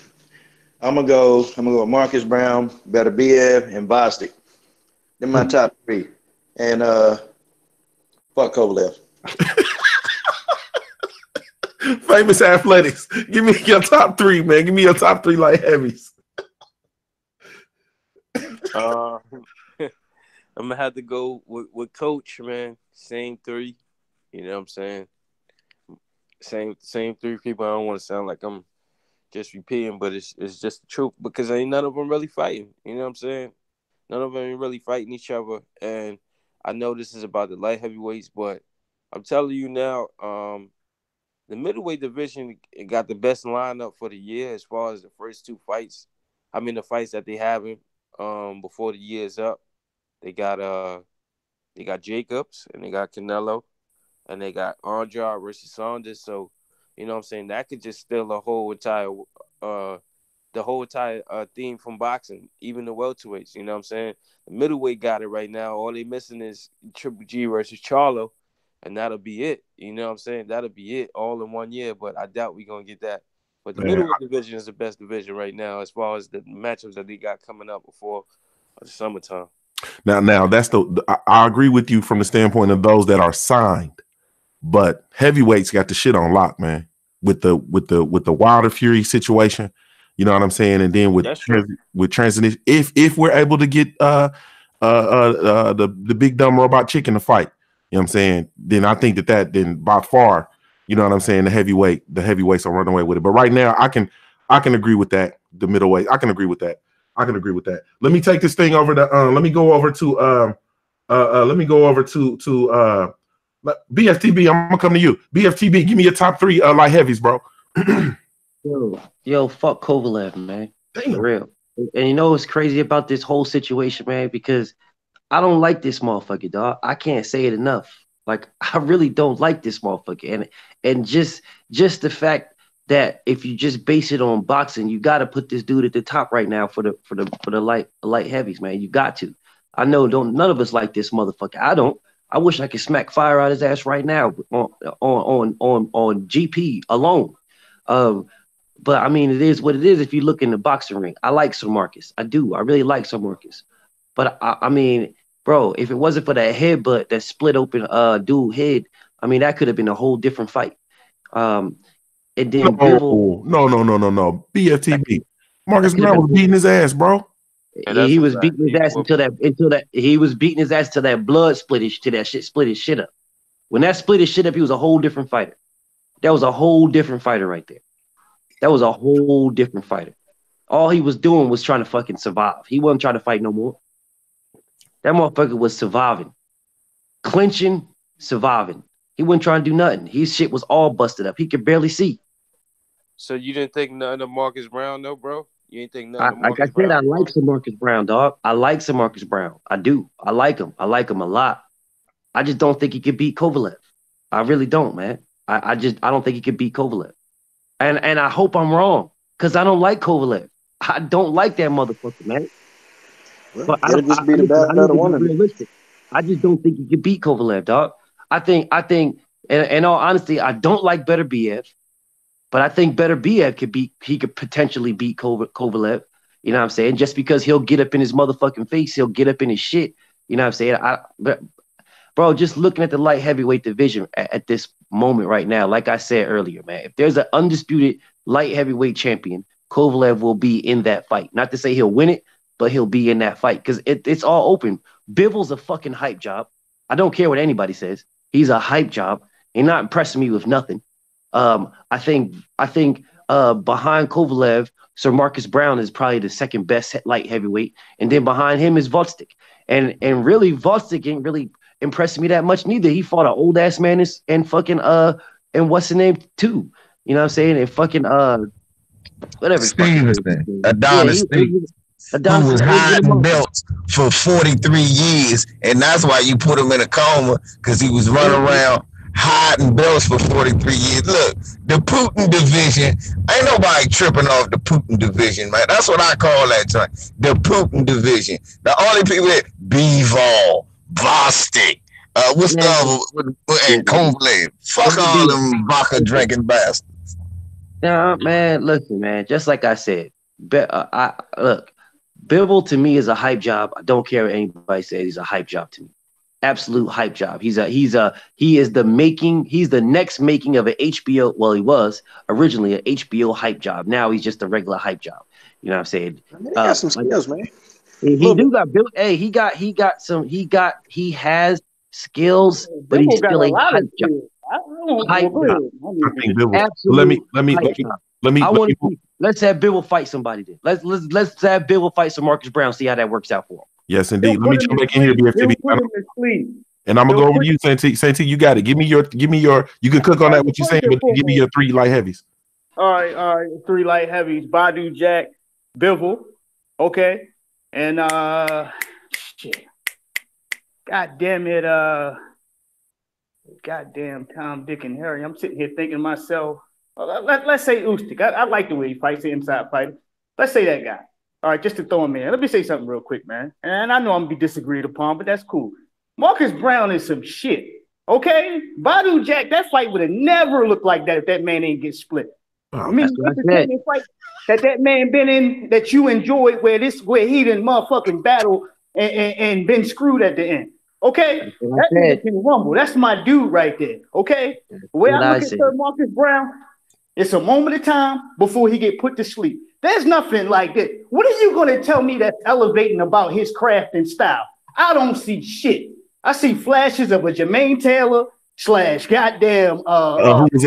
I'm gonna go with Marcus Brown, Beterbiev, and Vostik. They're my top 3. And fuck Kovalev. Famous athletics. Give me your top 3, man. Give me your top 3 light heavies. I'm gonna have to go with Coach, man. Same 3. You know what I'm saying? Same 3 people. I don't want to sound like I'm just repeating, but it's just the truth because ain't none of them really fighting. You know what I'm saying? None of them ain't really fighting each other. And I know this is about the light heavyweights, but I'm telling you now, the middleweight division got the best lineup for the year as far as the first 2 fights. I mean, the fights that they having before the year's up. They got Jacobs and they got Canelo and they got Andrade versus Saunders. So, you know what I'm saying? That could just steal the whole entire theme from boxing, even the welterweights. You know what I'm saying? The middleweight got it right now. All they missing is Triple G versus Charlo, and that'll be it. You know what I'm saying? That'll be it all in one year, but I doubt we're going to get that. But the middleweight division is the best division right now as far as the matchups that they got coming up before the summertime. Now that's I agree with you from the standpoint of those that are signed, but heavyweights got the shit on lock, man. With the Wilder Fury situation, you know what I'm saying, and then with transition, if we're able to get the big dumb robot chicken to fight, you know what I'm saying, then I think that then by far, you know what I'm saying, the heavyweights are running away with it. But right now, I can agree with that. The middleweight, I can agree with that. Let me take this thing over to let me go over to BFTB, I'm gonna come to you. BFTB, give me your top 3 light heavies, bro. Yo, fuck Kovalev, man. Damn. For real. And you know what's crazy about this whole situation, man? Because I don't like this motherfucker, dog. I can't say it enough. Like, I really don't like this motherfucker. And just the fact that if you just base it on boxing, you got to put this dude at the top right now for the light heavies, man. You got to. I know none of us like this motherfucker. I don't. I wish I could smack fire out his ass right now on GP alone. But I mean, it is what it is. If you look in the boxing ring, I like Sir Marcus. I do. I really like Sir Marcus. But I mean, bro, if it wasn't for that headbutt that split open dude head, I mean, that could have been a whole different fight. And then no, Bivol, no. BFTB. Marcus Brown was beating his ass, bro. He was beating his ass until that blood split his shit up. When that split his shit up, he was a whole different fighter. That was a whole different fighter right there. That was a whole different fighter. All he was doing was trying to fucking survive. He wasn't trying to fight no more. That motherfucker was surviving. Clinching, surviving. He wasn't trying to do nothing. His shit was all busted up. He could barely see. So you didn't think nothing of Marcus Brown, no, bro? You didn't think nothing of Like I Marcus said, Brown? I like some Marcus Brown, dog. I like some Marcus Brown. I do. I like him. I like him a lot. I just don't think he could beat Kovalev. I really don't, man. I don't think he could beat Kovalev. And I hope I'm wrong, because I don't like Kovalev. I don't like that motherfucker, man. Well, But it'll just be the better one. realistic. I just don't think he could beat Kovalev, dog. I think, in all honesty, I don't like Better Biev, but I think Better Biev could potentially beat Kovalev. You know what I'm saying? Just because he'll get up in his motherfucking face, he'll get up in his shit. You know what I'm saying? Bro, just looking at the light heavyweight division at this moment right now, like I said earlier, man, if there's an undisputed light heavyweight champion, Kovalev will be in that fight. Not to say he'll win it, but he'll be in that fight because it's all open. Bivol's a fucking hype job. I don't care what anybody says. He's a hype job. He's not impressing me with nothing. I think behind Kovalev, Sir Marcus Brown is probably the second best light heavyweight, and then behind him is Volstik. And really, Volstik ain't really impressed me that much neither. He fought an old ass man and fucking and what's the name too? You know what I'm saying? And fucking whatever. Stevenson, Adonis Stevenson, who was hiding belts for 43 years, and that's why you put him in a coma, because he was running around hiding belts for 43 years. Look, the Putin division, ain't nobody tripping off the Putin division, man. That's what I call that joint. The Putin division. The only people that Bivol, Vostik, what's the other, and Kovalev. Fuck all them vodka drinking bastards. Nah, man, listen, man. Just like I said, look, Bivol to me is a hype job. I don't care what anybody says. He's a hype job to me. Absolute hype job. He is the next making of an HBO. Well, he was originally an HBO hype job. Now he's just a regular hype job. You know what I'm saying? I mean, he got some skills, man. He do got built. Hey, he has skills, but he's still a hype job. Hype job. Let's have Bivol fight somebody then. Let's have Bivol fight some Marcus Brown. See how that works out for him. Yes, indeed. Let me jump back in here, BFTB. And I'm gonna go over to you, Santi. You got it. Give me your. You can cook on that what you're saying, but give me your 3 light heavies. All right. 3 light heavies: Badu, Jack, Bivol. Okay, and shit. God damn it, goddamn Tom, Dick, and Harry. I'm sitting here thinking to myself, let's say Usyk. I like the way he fights, the inside fighter. Let's say that guy. All right, just to throw him in. Let me say something real quick, man. And I know I'm going to be disagreed upon, but that's cool. Marcus Brown is some shit, okay? Badu Jack, that fight would have never looked like that if that man ain't get split. I mean, the fight that man been in that you enjoyed where he didn't motherfucking battle and been screwed at the end. Okay? That's Rumble. That's my dude right there. Okay? The way I look at Sir Marcus Brown, it's a moment of time before he get put to sleep. There's nothing like that. What are you going to tell me that's elevating about his craft and style? I don't see shit. I see flashes of a Jermaine Taylor / goddamn who was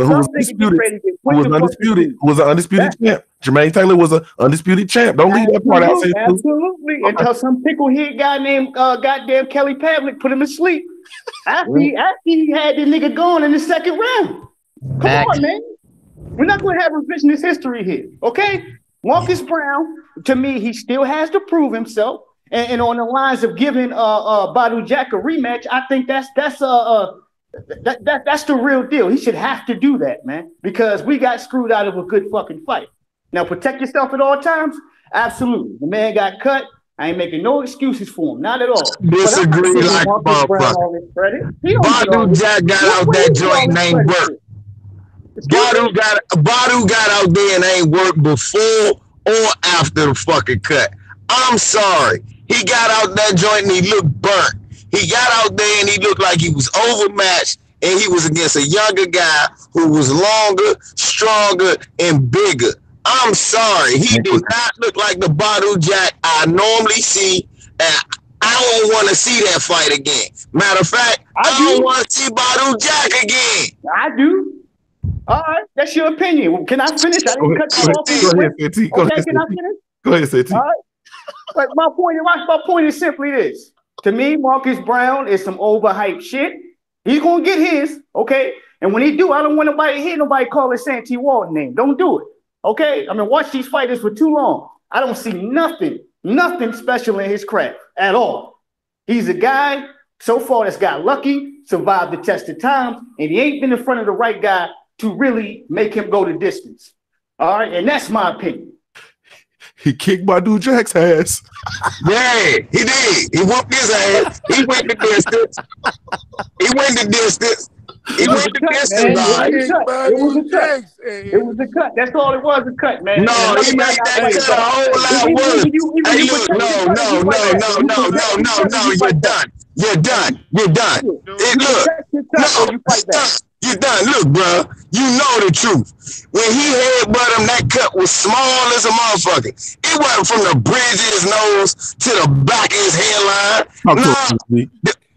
an undisputed champ. Jermaine Taylor was an undisputed champ. Don't leave that part out. Absolutely. Until some pickle-head guy named goddamn Kelly Pavlik put him to sleep. After he had the nigga going in the second round. Come on, man. We're not going to have revisionist history here, okay? Marcus Brown, to me, he still has to prove himself. And on the lines of giving Badu Jack a rematch, I think that's the real deal. He should have to do that, man, because we got screwed out of a good fucking fight. Now, protect yourself at all times? Absolutely. The man got cut. I ain't making no excuses for him, not at all. Disagree like motherfucker. Badu Jack got out that joint and ain't work. Badu got out there and ain't worked before or after the fucking cut. I'm sorry. He got out that joint and he looked burnt. He got out there and he looked like he was overmatched and he was against a younger guy who was longer, stronger, and bigger. I'm sorry. He did not look like the Badu Jack I normally see, and I don't want to see that fight again. Matter of fact, I don't want to see Badu Jack again. I do. All right, that's your opinion. Can I finish? I didn't cut you off. Go ahead, CT. Can I finish? Go ahead, CT. All right. But my point is simply this. To me, Marcus Brown is some overhyped shit. He's gonna get his, okay? And when he do, I don't want nobody to hear nobody call his Santee Walton name. Don't do it. Okay? I mean, watch these fighters for too long. I don't see nothing special in his craft at all. He's a guy so far that's got lucky, survived the test of time, and he ain't been in front of the right guy to really make him go the distance. All right, and that's my opinion. He kicked Badu Jack's ass. Yeah, he did. He whooped his ass. He went the distance. He went the distance. It was a cut. That's all it was, a cut, man. No, he made that cut a whole lot worse. Hey, look, no, you're done. You're done. You're done. You're done. Look, bro, you know the truth. When he headbutt him, that cut was small as a motherfucker. It wasn't from the bridge of his nose to the back of his hairline.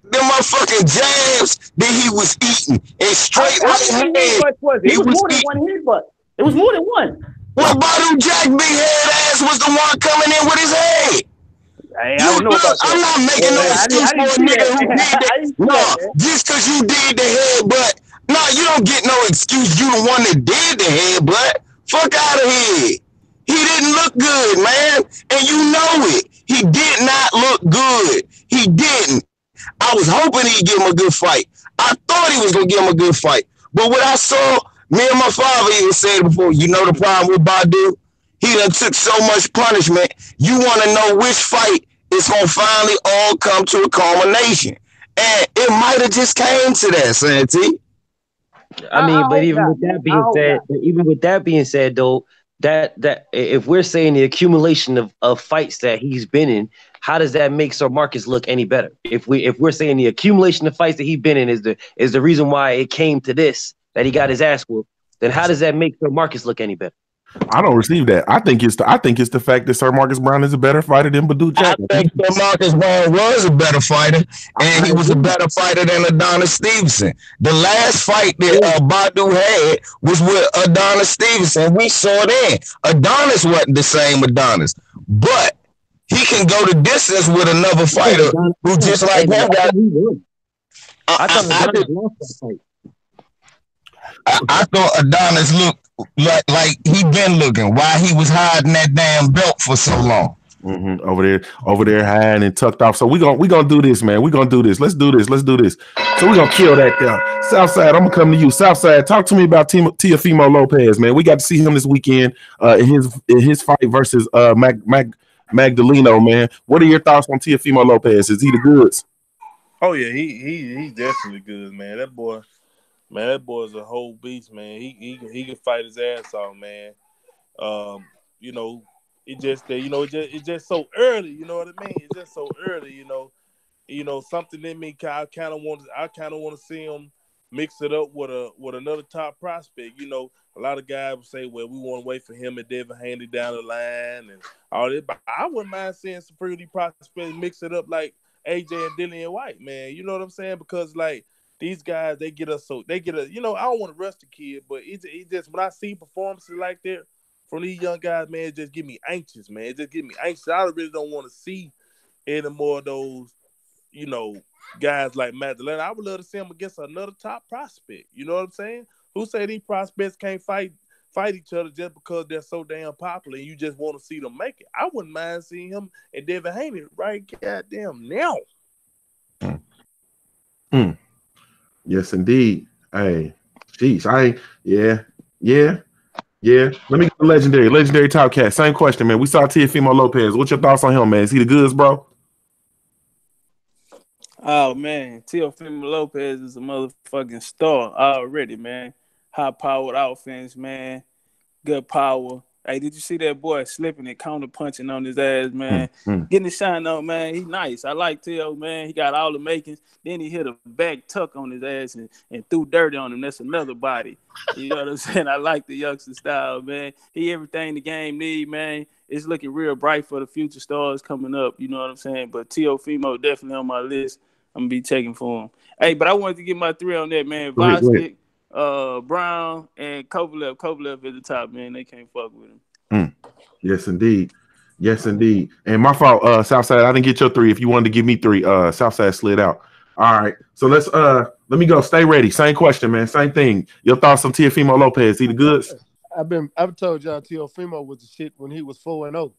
The motherfucking jabs that he was eating and straight right hand. It was more than one headbutt. It was more than one. Well, Badu Jack big head ass was the one coming in with his head. I don't know about that. I'm not making no excuse for a nigga who did that. No, just because you did the headbutt. No, you don't get no excuse. You the one that did the headbutt. Fuck out of here. He didn't look good, man. And you know it. He did not look good. He didn't. I was hoping he'd give him a good fight. I thought he was going to give him a good fight. But what I saw, me and my father even said before, you know the problem with Badu? He done took so much punishment. You want to know which fight is going to finally all come to a culmination. And it might have just came to that, Santee. I mean, but even with that being said, though, that if we're saying the accumulation of fights that he's been in, how does that make Sir Marcus look any better? If we're saying the accumulation of fights that he's been in is the reason why it came to this, that he got his ass whooped, then how does that make Sir Marcus look any better? I don't receive that. I think it's the fact that Sir Marcus Brown is a better fighter than Badu Jack. I think Sir Marcus Brown was a better fighter, and he was a better fighter than Adonis Stevenson. The last fight that Badu had was with Adonis Stevenson. We saw then. Adonis wasn't the same Adonis, but he can go the distance with another fighter who just like him got. I thought Adonis looked like he been looking while he was hiding that damn belt for so long. Mm-hmm. Over there, hiding and tucked off. So we gonna do this, man. We gonna do this. Let's do this. So we gonna kill that guy. Southside, I'm gonna come to you. Southside, talk to me about Teofimo Lopez, man. We got to see him this weekend in his fight versus Magdaleno, man. What are your thoughts on Teofimo Lopez? Is he the goods? Oh yeah, he's definitely good, man. That boy's a whole beast, man. He can fight his ass off, man. You know, it's just so early. You know what I mean? It's just so early. You know, something in me. I kind of want to see him mix it up with another top prospect. You know, a lot of guys would say, well, we want to wait for him and Devin Haney down the line and all that. But I wouldn't mind seeing some pretty prospects mix it up like AJ and Dillian White, man. You know what I'm saying? Because like these guys, they get us. You know, I don't want to rush the kid, but it just when I see performances like that from these young guys, man, it just get me anxious, man. It just get me anxious. I really don't want to see any more of those, guys like Magdalena. I would love to see him against another top prospect. You know what I'm saying? Who say these prospects can't fight each other just because they're so damn popular and you just want to see them make it? I wouldn't mind seeing him and Devin Haney right goddamn now. Yes, indeed. Hey, jeez, yeah. Let me get the legendary top cat. Same question, man. We saw Teofimo Lopez. What's your thoughts on him, man? Is he the goods, bro? Oh man, Teofimo Lopez is a motherfucking star already, man. High powered offense, man. Good power. Hey, did you see that boy slipping and counter punching on his ass, man? Getting his shine on, man. He's nice. I like Teo, man. He got all the makings. Then he hit a back tuck on his ass and threw dirt on him. That's another body. You know what I'm saying? I like the youngster style, man. He everything the game need, man. It's looking real bright for the future stars coming up. You know what I'm saying? But Teofimo definitely on my list. I'm going to be checking for him. Hey, but I wanted to get my 3 on that, man. Vostick, Brown, and Kovalev. Kovalev at the top, man. They can't fuck with him. Yes, indeed. And my fault, Southside. I didn't get your 3. If you wanted to give me 3, Southside slid out. All right. So let me go. Stay ready. Same question, man. Same thing. Your thoughts on Teofimo Lopez? He the goods? I've told y'all Teofimo was the shit when he was 4-0.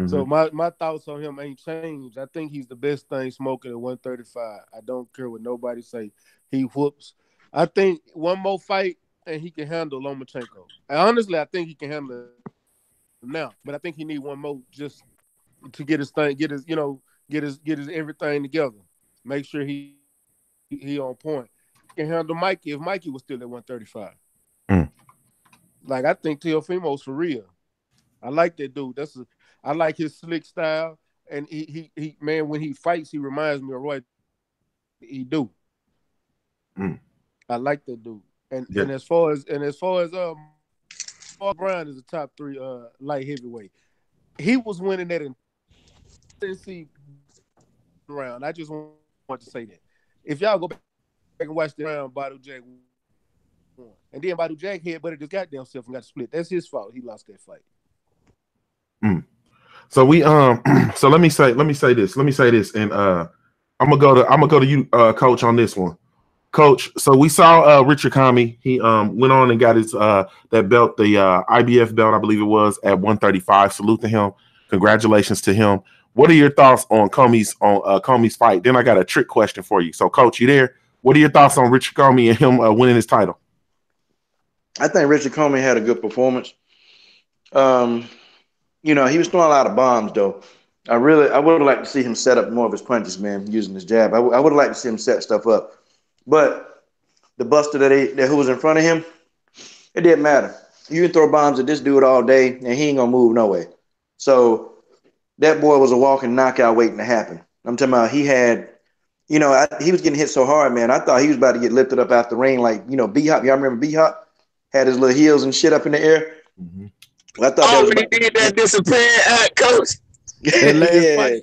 So my thoughts on him ain't changed. I think he's the best thing smoking at 135. I don't care what nobody say. He whoops. I think one more fight and he can handle Lomachenko. Honestly, I think he can handle it now, but I think he need one more just to get his everything together. Make sure he on point. He can handle Mikey if Mikey was still at 135. Like, I think Teofimo's for real. I like that dude. I like his slick style, and he man, when he fights, he reminds me of Roy. He do. I like that dude. And as far as Paul Brown is the top 3 light heavyweight. He was winning that in NC round. I just want to say that. If y'all go back and watch the round, Badu Jack won. And then Badu Jack headbutted his goddamn self and got split. That's his fault. He lost that fight. So we so let me say this, and I'm gonna go to you, Coach, on this one. Coach, so we saw Richard Comey. He went on and got his that belt, the IBF belt, I believe it was, at 135. Salute to him. Congratulations to him. What are your thoughts on Comey's fight? Then I got a trick question for you. So, Coach, you there? What are your thoughts on Richard Comey and him winning his title? I think Richard Comey had a good performance. He was throwing a lot of bombs, though. I would have liked to see him set up more of his punches, man, using his jab. I would have liked to see him set stuff up. But the buster who was in front of him, it didn't matter. You can throw bombs at this dude all day, and he ain't going to move no way. So that boy was a walking knockout waiting to happen. I'm talking about he had, he was getting hit so hard, man. I thought he was about to get lifted up out the ring like, B-Hop. Y'all remember B-Hop? Had his little heels and shit up in the air. I thought that was he did that disappearing act, Coach. Yeah.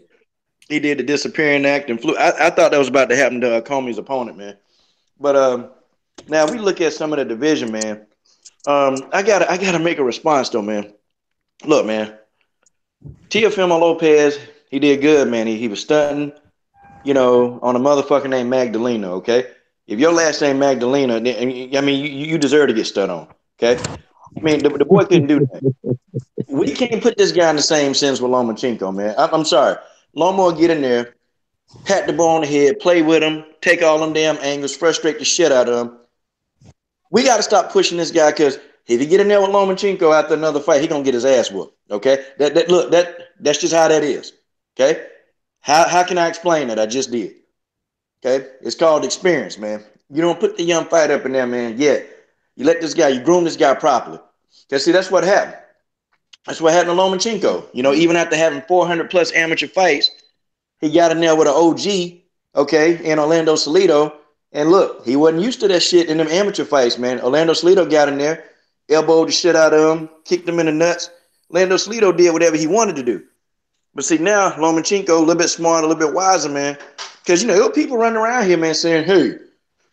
He did the disappearing act and flew. I thought that was about to happen to Comey's opponent, man. But now we look at some of the division, man. I gotta make a response though, man. Look, man. Teofimo Lopez, he did good, man. He was stunting, on a motherfucker named Magdalena, okay? If your last name Magdalena, you deserve to get stunned on, okay? I mean, the boy couldn't do that. We can't put this guy in the same sense with Lomachenko, man. I'm sorry. Lomo will get in there, pat the ball on the head, play with him, take all them damn angles, frustrate the shit out of him. We got to stop pushing this guy because if he get in there with Lomachenko after another fight, he gonna get his ass whooped. Okay, that's just how that is. Okay, how can I explain that? I just did. Okay, it's called experience, man. You don't put the young fighter up in there, man. Yet you let this guy, you groom this guy properly. Cause see, that's what happened. That's what happened to Lomachenko. Even after having 400 plus amateur fights, he got in there with an OG, okay, in Orlando Salido. And look, he wasn't used to that shit in them amateur fights, man. Orlando Salido got in there, elbowed the shit out of him, kicked him in the nuts. Orlando Salido did whatever he wanted to do. But see, now Lomachenko, a little bit smarter, a little bit wiser, man. Because, there are people running around here, man, saying, hey,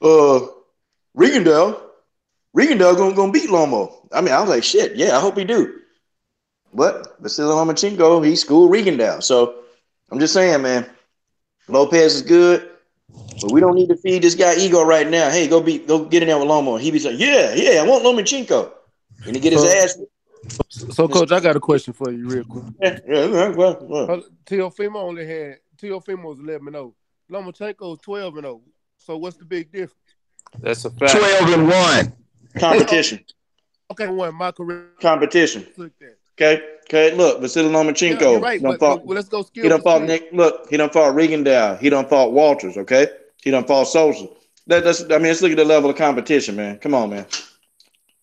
Rigondeaux gonna beat Lomo. I mean, I was like, shit, yeah, I hope he do. But still Lomachenko, he schooled Rigondeaux. So I'm just saying, man, Lopez is good, but we don't need to feed this guy ego right now. Hey, go get in there with Lomo. He be like, yeah, I want Lomachenko. And he get his ass. So, Coach, I got a question for you real quick. Yeah. Teofimo was 11-0. Lomachenko is 12-0. So what's the big difference? That's a fact. 12-1. Competition. Okay, one, my career. Competition. Okay. Look, Vasily Lomachenko. Yeah, you're right, but let's go skill. He done fought Nick. Look, he done fought Regendow. He done fought Walters. Okay. He done fought Sosa. Let's look at the level of competition, man. Come on, man.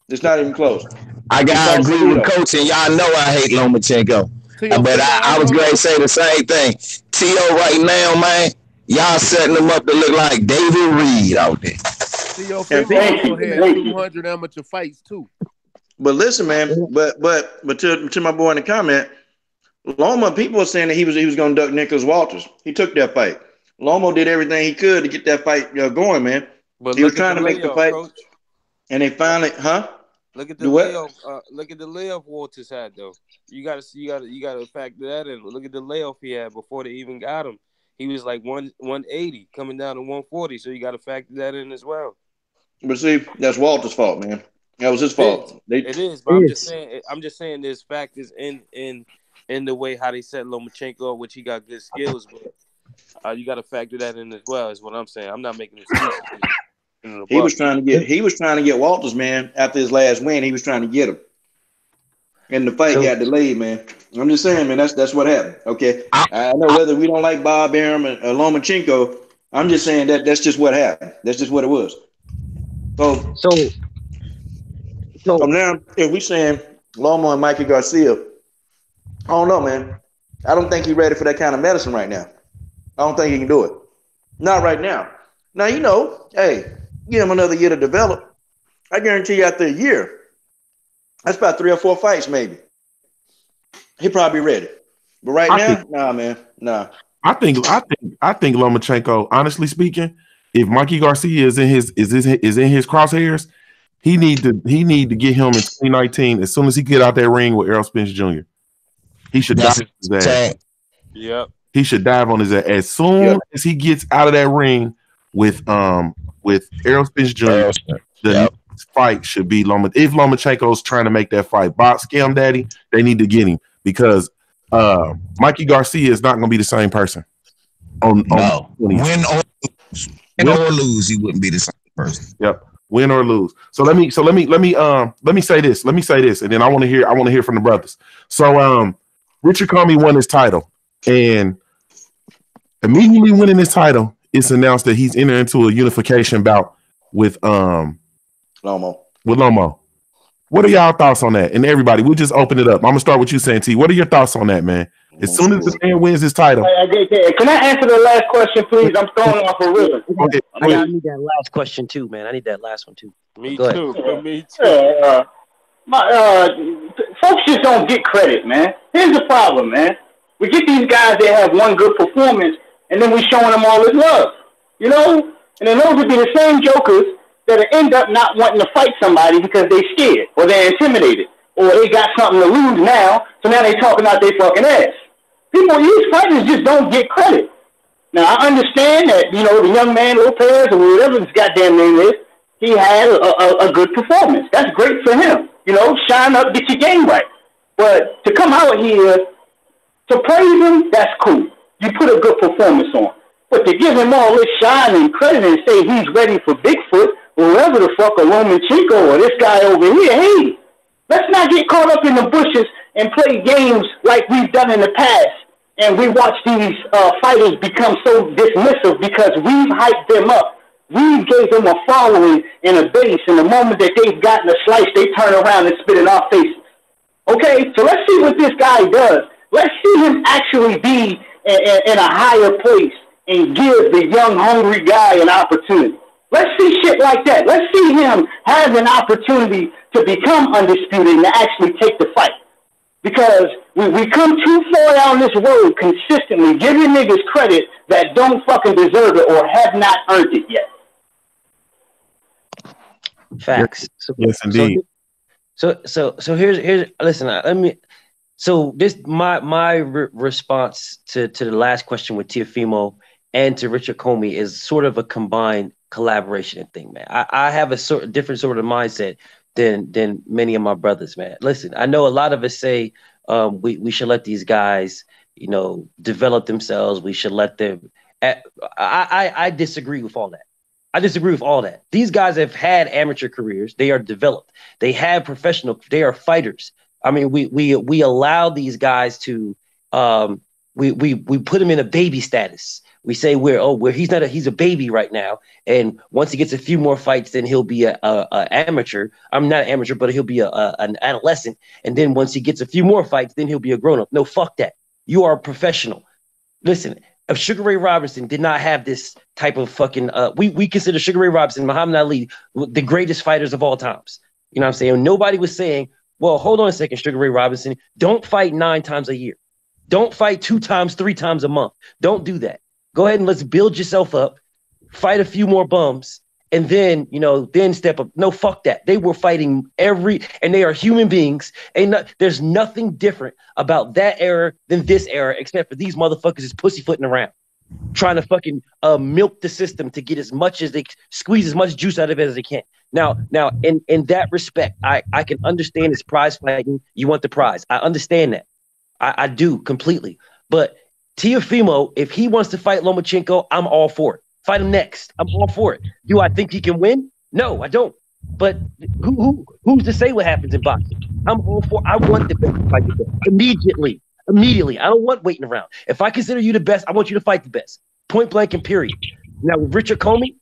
It's not even close. I gotta agree with Coach, and y'all know I hate Lomachenko. But I was going to say the same thing. T.O. right now, man, y'all setting him up to look like David Reed out there. Teofimo also had 200 amateur fights too. But listen, man. But to my boy in the comment, Loma, people were saying that he was going to duck Nicholas Walters. He took that fight. Lomo did everything he could to get that fight going, man. But he was trying to make the fight, Coach. And they finally, Look at the layoff. Look at the layoff Walters had though. You gotta factor that in. Look at the layoff he had before they even got him. He was like 180 coming down to 140. So you got to factor that in as well. But see, that's Walter's fault, man. That was his fault. It is, but I'm just saying there's factors in the way how they set Lomachenko, which he got good skills, but you got to factor that in as well. Is what I'm saying. I'm not making excuses. He was trying to get Walters, man. After his last win, he was trying to get him, and the fight got delayed, man. I'm just saying, man. That's what happened. Okay, I know whether we don't like Bob Arum or Lomachenko, I'm just saying that's just what happened. That's just what it was. So now, if we saying Loma and Mikey Garcia, I don't know, man. I don't think he's ready for that kind of medicine right now. I don't think he can do it. Not right now. Now, hey, give him another year to develop. I guarantee you after a year, that's about 3 or 4 fights maybe. He probably ready. But nah, man. Nah. I think Lomachenko, honestly speaking, if Mikey Garcia is in his crosshairs, he need to get him in 2019 as soon as he get out that ring with Errol Spence Jr. He should dive on his ass. Yep. He should dive on his ass as soon as he gets out of that ring with Errol Spence Jr. The next fight should be if Lomachenko's trying to make that fight. Box Scam Daddy, they need to get him because Mikey Garcia is not going to be the same person. Win or lose, he wouldn't be the same person. Yep. Win or lose. So let me say this. And then I want to hear from the brothers. So Richard Comey won his title, and immediately winning his title, it's announced that he's entering into a unification bout with Lomo. What are y'all thoughts on that? And everybody, we'll just open it up. I'm gonna start with you, Santee. What are your thoughts on that, man? As soon as the man wins his title. Can I answer the last question, please? I'm throwing off a ribbon. I need that last question too, man. I need that last one too. Me too. Folks just don't get credit, man. Here's the problem, man. We get these guys that have one good performance, and then we showing them all this love, And then those would be the same jokers that end up not wanting to fight somebody because they're scared or they're intimidated or they got something to lose now, so now they talking out their fucking ass. These fighters just don't get credit. Now, I understand that, the young man, Lopez, or whatever his goddamn name is, he had a good performance. That's great for him. Shine up, get your game right. But to come out here to praise him, that's cool. You put a good performance on. But to give him all this shine and credit and say he's ready for Bigfoot, or whoever the fuck, a Lomachenko, or this guy over here, hey, let's not get caught up in the bushes and play games like we've done in the past. And we watch these fighters become so dismissive because we've hyped them up. We gave them a following and a base, and the moment that they've gotten a slice, they turn around and spit in our faces. Okay, so let's see what this guy does. Let's see him actually be in a higher place and give the young, hungry guy an opportunity. Let's see shit like that. Let's see him have an opportunity to become undisputed and to actually take the fight. Because we come too far down this road consistently giving niggas credit that don't fucking deserve it or have not earned it yet. Facts. Yes, indeed. So here's listen. Let me. So this my response to the last question with Teofimo and to Richard Comey is sort of a combined collaboration thing, man. I have a different sort of mindset than many of my brothers, man. Listen, I know a lot of us say we should let these guys, develop themselves. We should let them. I disagree with all that. I disagree with all that. These guys have had amateur careers. They are developed. They have professional. They are fighters. I mean, we allow these guys to. We put him in a baby status. We say he's a baby right now, and once he gets a few more fights, then he'll be a amateur. I'm not an amateur, but he'll be an adolescent. And then once he gets a few more fights, then he'll be a grown up. No, fuck that. You are a professional. Listen, if Sugar Ray Robinson did not have this type of fucking, we consider Sugar Ray Robinson, Muhammad Ali, the greatest fighters of all times. You know what I'm saying? Nobody was saying, well, hold on a second, Sugar Ray Robinson, don't fight 9 times a year. Don't fight 2 times, 3 times a month. Don't do that. Go ahead and let's build yourself up, fight a few more bums, and then, then step up. No, fuck that. They were fighting and they are human beings. There's nothing different about that era than this era, except for these motherfuckers is pussyfooting around, trying to fucking milk the system to get squeeze as much juice out of it as they can. Now, in that respect, I can understand it's prize fighting. You want the prize. I understand that. I do completely. But Teofimo, if he wants to fight Lomachenko, I'm all for it. Fight him next. I'm all for it. Do I think he can win? No, I don't. But who's to say what happens in boxing? I'm all for. I want the best to fight the best immediately. I don't want waiting around. If I consider you the best, I want you to fight the best. Point blank and period. Now with Richard Comey,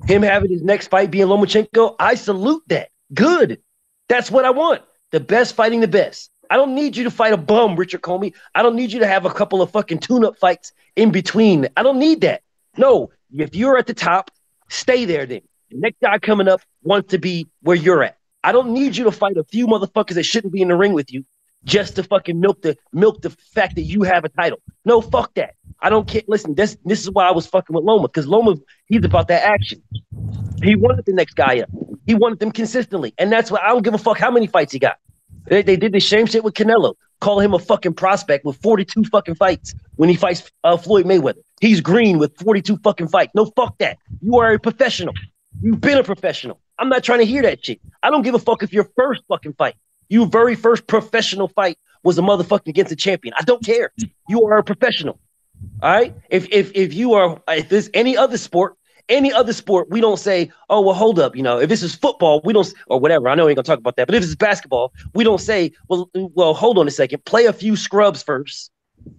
him having his next fight being Lomachenko, I salute that. Good. That's what I want. The best fighting the best. I don't need you to fight a bum, Richard Comey. I don't need you to have a couple of fucking tune-up fights in between. I don't need that. No, if you're at the top, stay there then. The next guy coming up wants to be where you're at. I don't need you to fight a few motherfuckers that shouldn't be in the ring with you just to fucking milk the fact that you have a title. No, fuck that. I don't care. Listen, this is why I was fucking with Loma, because Loma, he's about that action. He wanted the next guy up. He wanted them consistently. And that's why I don't give a fuck how many fights he got. They did the same shit with Canelo. Call him a fucking prospect with 42 fucking fights when he fights Floyd Mayweather. He's green with 42 fucking fights. No, fuck that. You are a professional. You've been a professional. I'm not trying to hear that shit. I don't give a fuck if your first fucking fight, your very first professional fight was a motherfucking against a champion. I don't care. You are a professional. All right? If there's any other sport, we don't say, oh, well, hold up. If this is football, we don't, or whatever. I know we ain't gonna talk about that. But if it's basketball, we don't say, well, hold on a second. Play a few scrubs first,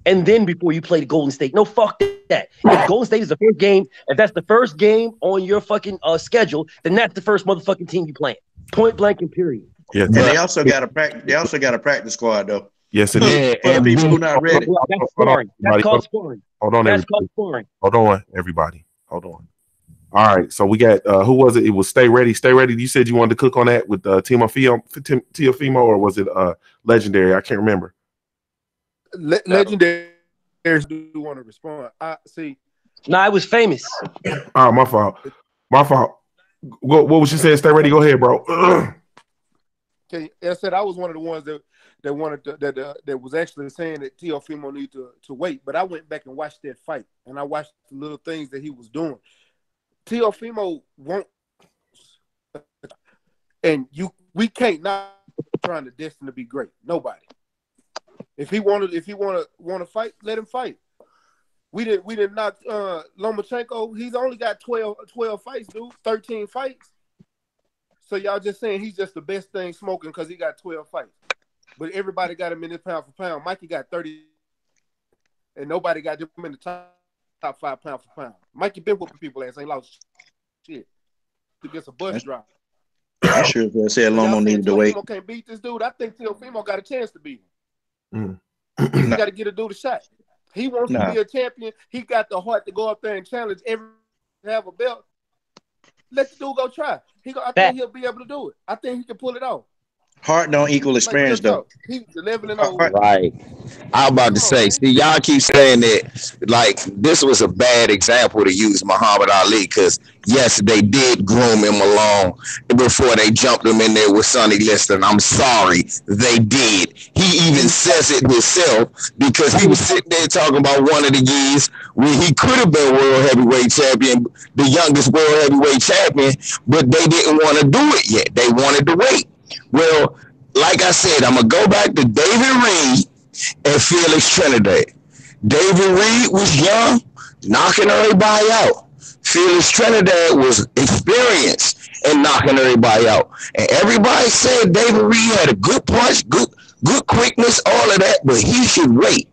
and then before you play the Golden State. No, fuck that. If Golden State is the first game, if that's the first game on your fucking schedule, then that's the first motherfucking team you playing. Point blank and period. Yeah, and they also got a practice squad though. Yes, it is. For the people who not ready. That's scoring. That's called scoring. Hold on, that's called scoring. Hold on, everybody. Hold on. All right, so we got who was it? It was Stay Ready. Stay Ready. You said you wanted to cook on that with Teofimo, or was it Legendary? I can't remember. Legendary do want to respond. I see. Nah, it was Famous. Oh, my fault. What was you saying? Stay Ready. Go ahead, bro. Okay, I said I was one of the ones that wanted that was actually saying that Teofimo needed to wait, but I went back and watched that fight, and I watched the little things that he was doing. Teofimo won't, and we can't not trying to destined to be great. Nobody. If he want to fight, let him fight. We did not Lomachenko. He's only got 12 fights, dude. 13 fights. So y'all just saying he's just the best thing smoking because he got 12 fights. But everybody got him in this pound for pound. Mikey got 30, and nobody got him in the top 5 pound for pound. Mikey been whooping people ass, ain't lost shit. To get a bus drop. I'm sure if I said Lomo needed to wait. Teofimo can't beat this dude. I think Teofimo got a chance to beat him. He got to get a dude a shot. He wants to be a champion. He got the heart to go up there and challenge have a belt. Let the dude go try. I think he'll be able to do it. I think he can pull it off. Heart don't equal Like real experience, though. talk. He 11-0. Right. I'm about to Come on, say, man. see, y'all keep saying that like this was a bad example to use Muhammad Ali because yes, they did groom him along before they jumped him in there with Sonny Liston. I'm sorry, they did. He even says it himself because he was sitting there talking about one of the years when he could have been world heavyweight champion, the youngest world heavyweight champion, but they didn't want to do it yet. They wanted to wait. Well, like I said, I'm gonna go back to David Reed and Felix Trinidad. David Reed was young, knocking everybody out. Felix Trinidad was experienced in knocking everybody out. And everybody said David Reed had a good punch, good quickness, all of that, but he should wait.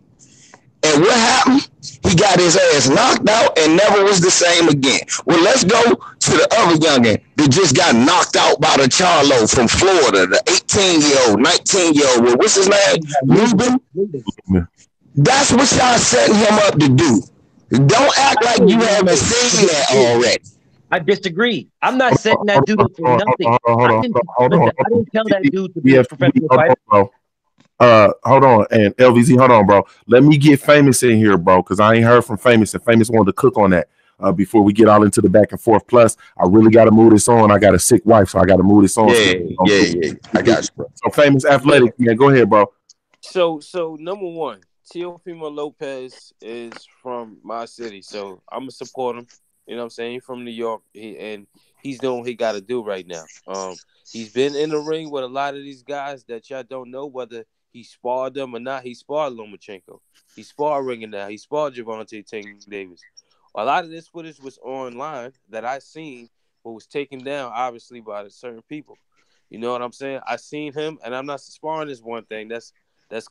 And what happened? He got his ass knocked out and never was the same again. Well, let's go to the other youngin that just got knocked out by the Charlo from Florida, the 18-year-old, 19-year-old. Well, what's his name? Ruben? That's what y'all setting him up to do. Don't act like you haven't seen that already. I disagree. I'm not setting that dude up for nothing. I didn't tell that dude to be a professional fighter. Hold on, and LVZ, hold on, bro. Let me get Famous in here, bro, because I ain't heard from Famous, and Famous wanted to cook on that before we get all into the back and forth. Plus, I really got to move this on. I got a sick wife, so I got to move this on. Yeah. I got you, bro. So Famous Athletic, yeah, go ahead, bro. So number one, Teofimo Lopez is from my city, so I'm gonna support him. You know what I'm saying? He's from New York, and he's doing what he got to do right now. He's been in the ring with a lot of these guys that y'all don't know whether he sparred them or not. He sparred Lomachenko. He sparred Ringer now. He sparred Javante Tank Davis. A lot of this footage was online that I seen, but was taken down obviously by certain people. You know what I'm saying? I seen him, and I'm not sparring is one thing. That's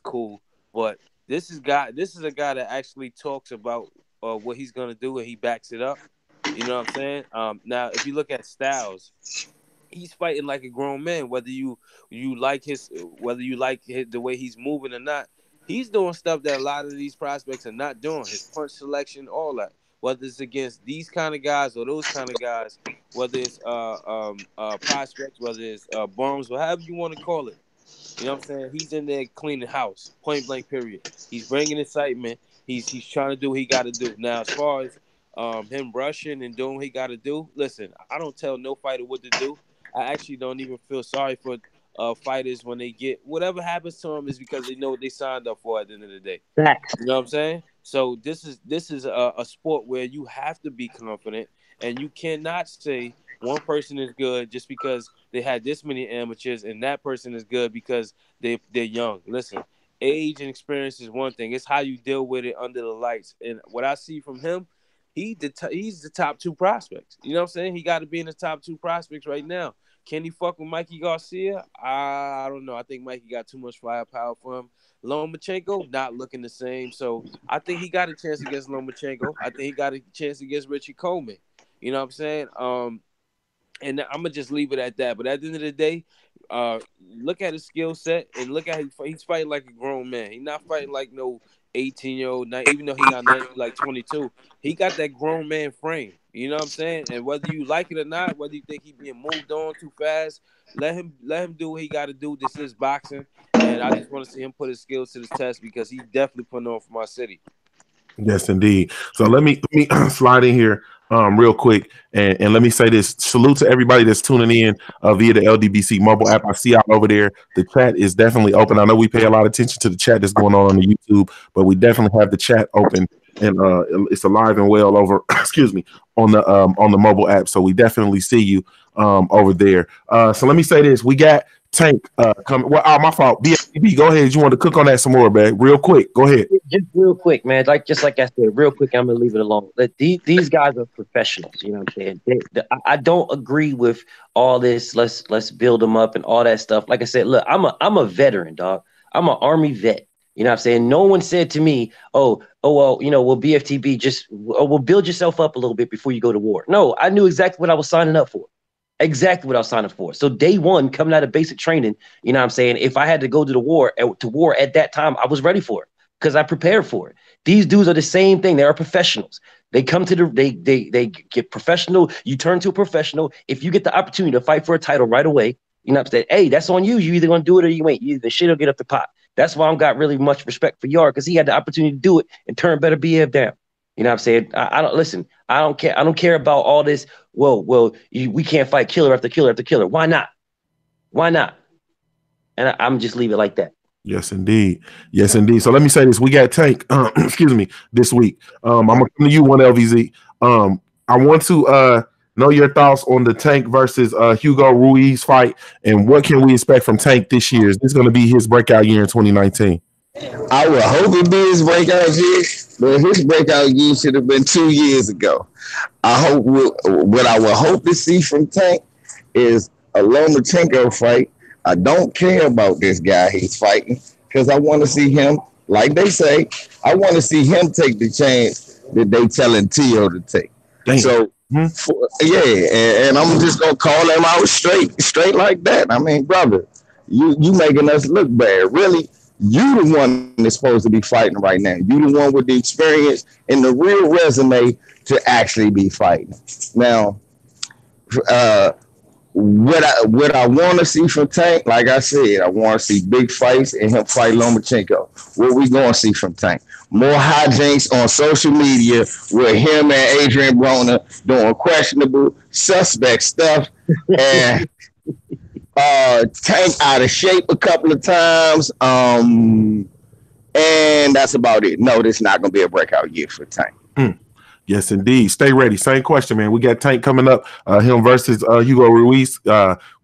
cool, but this is a guy that actually talks about what he's gonna do, and he backs it up. You know what I'm saying? Now, if you look at Styles, he's fighting like a grown man. Whether you like the way he's moving or not, he's doing stuff that a lot of these prospects are not doing. His punch selection, all that. Whether it's against these kind of guys or those kind of guys, whether it's prospects, whether it's bums, whatever you want to call it. You know what I'm saying? He's in there cleaning house, point blank. Period. He's bringing excitement. He's trying to do what he got to do. Now, as far as him rushing and doing what he got to do, listen, I don't tell no fighter what to do. I actually don't even feel sorry for fighters when they get whatever happens to them is because they know what they signed up for at the end of the day. Facts. You know what I'm saying? So this is a sport where you have to be confident, and you cannot say one person is good just because they had this many amateurs, and that person is good because they're young. Listen, age and experience is one thing. It's how you deal with it under the lights. And what I see from him, he's the top two prospects. You know what I'm saying? He got to be in the top two prospects right now. Can he fuck with Mikey Garcia? I don't know. I think Mikey got too much firepower for him. Lomachenko not looking the same. So I think he got a chance against Lomachenko. I think he got a chance against Richie Coleman. You know what I'm saying? And I'm gonna just leave it at that. But at the end of the day, look at his skill set and look at he's fighting like a grown man. He's not fighting like no 18-year-old. Even though he got like 22, he got that grown man frame. You know what I'm saying? And whether you like it or not, whether you think he's being moved on too fast, let him do what he got to do. This is boxing, and I just want to see him put his skills to the test because he's definitely putting on for my city. Yes, indeed. So let me slide in here real quick and let me say this. Salute to everybody that's tuning in via the LDBC mobile app. I see y'all over there. The chat is definitely open. I know we pay a lot of attention to the chat that's going on the YouTube, but we definitely have the chat open, and it's alive and well over excuse me on the mobile app. So we definitely see you over there. So let me say this. We got Tank coming. Well, my fault. BFB, go ahead. You want to cook on that some more, man? Real quick. Go ahead. Just real quick, man. Like I said, real quick. I'm gonna leave it alone. These guys are professionals. You know what I'm saying? I don't agree with all this. Let's build them up and all that stuff. Like I said, look, I'm a veteran, dog. I'm an Army vet. You know what I'm saying? No one said to me, well, BFTB, we'll build yourself up a little bit before you go to war. No, I knew exactly what I was signing up for. Exactly what I was signing for. So day one, coming out of basic training, you know what I'm saying? If I had to go to war at that time, I was ready for it because I prepared for it. These dudes are the same thing. They are professionals. They come to they get professional. You turn to a professional. If you get the opportunity to fight for a title right away, You know what I'm saying? Hey, that's on you. You either gonna do it or you ain't. You either shit or get up the pot. That's why I got really much respect for Yard, because he had the opportunity to do it and turn Better BF down. You know what I'm saying? I don't listen. I don't care. I don't care about all this. We can't fight killer after killer after killer. Why not? Why not? And I'm just leave it like that. Yes, indeed. Yes, indeed. So let me say this: we got Tank. Excuse me. This week, I'm gonna come to you, one LVZ. I want to know your thoughts on the Tank versus Hugo Ruiz fight, and what can we expect from Tank this year? Is this going to be his breakout year in 2019? I would hope it be his breakout year, but his breakout year should have been 2 years ago. I hope what I would hope to see from Tank is a Lomachenko fight. I don't care about this guy he's fighting because I want to see him, like they say, I want to see him take the chance that they telling Teo to take. Damn. So, and I'm just gonna call him out straight like that. I mean, brother, you making us look bad. Really, you the one that's supposed to be fighting right now. You the one with the experience and the real resume to actually be fighting. Now, what I want to see from Tank, like I said, I want to see big fights and him fight Lomachenko. What we going to see from Tank? More hijinks on social media with him and Adrian Broner doing questionable, suspect stuff, and Tank out of shape a couple of times. And that's about it. No, this is not going to be a breakout year for Tank. Yes, indeed. Stay ready. Same question, man. We got Tank coming up. Him versus Hugo Ruiz.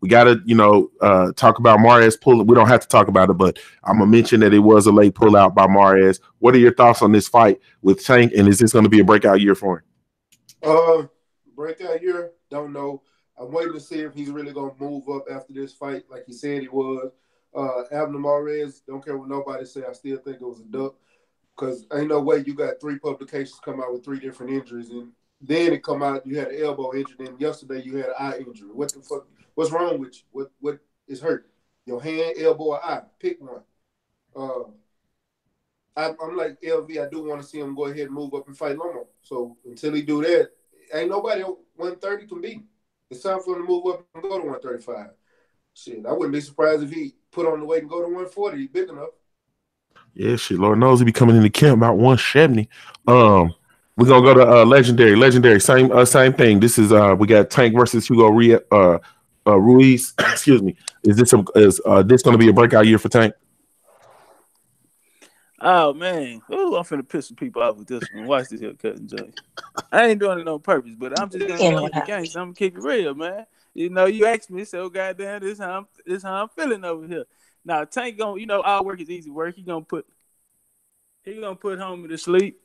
We got to, talk about Mares pull. We don't have to talk about it, but I'm gonna mention that it was a late pullout by Mares. What are your thoughts on this fight with Tank? And is this going to be a breakout year for him? Breakout year? Don't know. I'm waiting to see if he's really gonna move up after this fight, like he said he was. Abner Mares, don't care what nobody say. I still think it was a duck. Because ain't no way you got 3 publications come out with 3 different injuries. And then it come out, you had an elbow injury. And yesterday you had an eye injury. What the fuck? What's wrong with you? What is hurt? Your hand, elbow, or eye? Pick one. I'm like, LV, I do want to see him go ahead and move up and fight Lomo. So until he do that, ain't nobody 130 can beat him. It's time for him to move up and go to 135. Shit, I wouldn't be surprised if he put on the weight and go to 140. He's big enough. Yeah, shit. Lord knows he be coming into camp about 170. We're gonna go to legendary. Legendary, same thing. This is we got Tank versus Hugo Ruiz. Excuse me. Is this gonna be a breakout year for Tank? Oh man, I'm finna piss some people off with this one. Watch this here, Cousin Joey. I ain't doing it on purpose, but I'm just gonna keep the game. So I'm gonna keep it real, man. You know, you asked me, so goddamn, this how I'm feeling over here. Now Tank gonna, all work is easy work. He gonna put homie to sleep.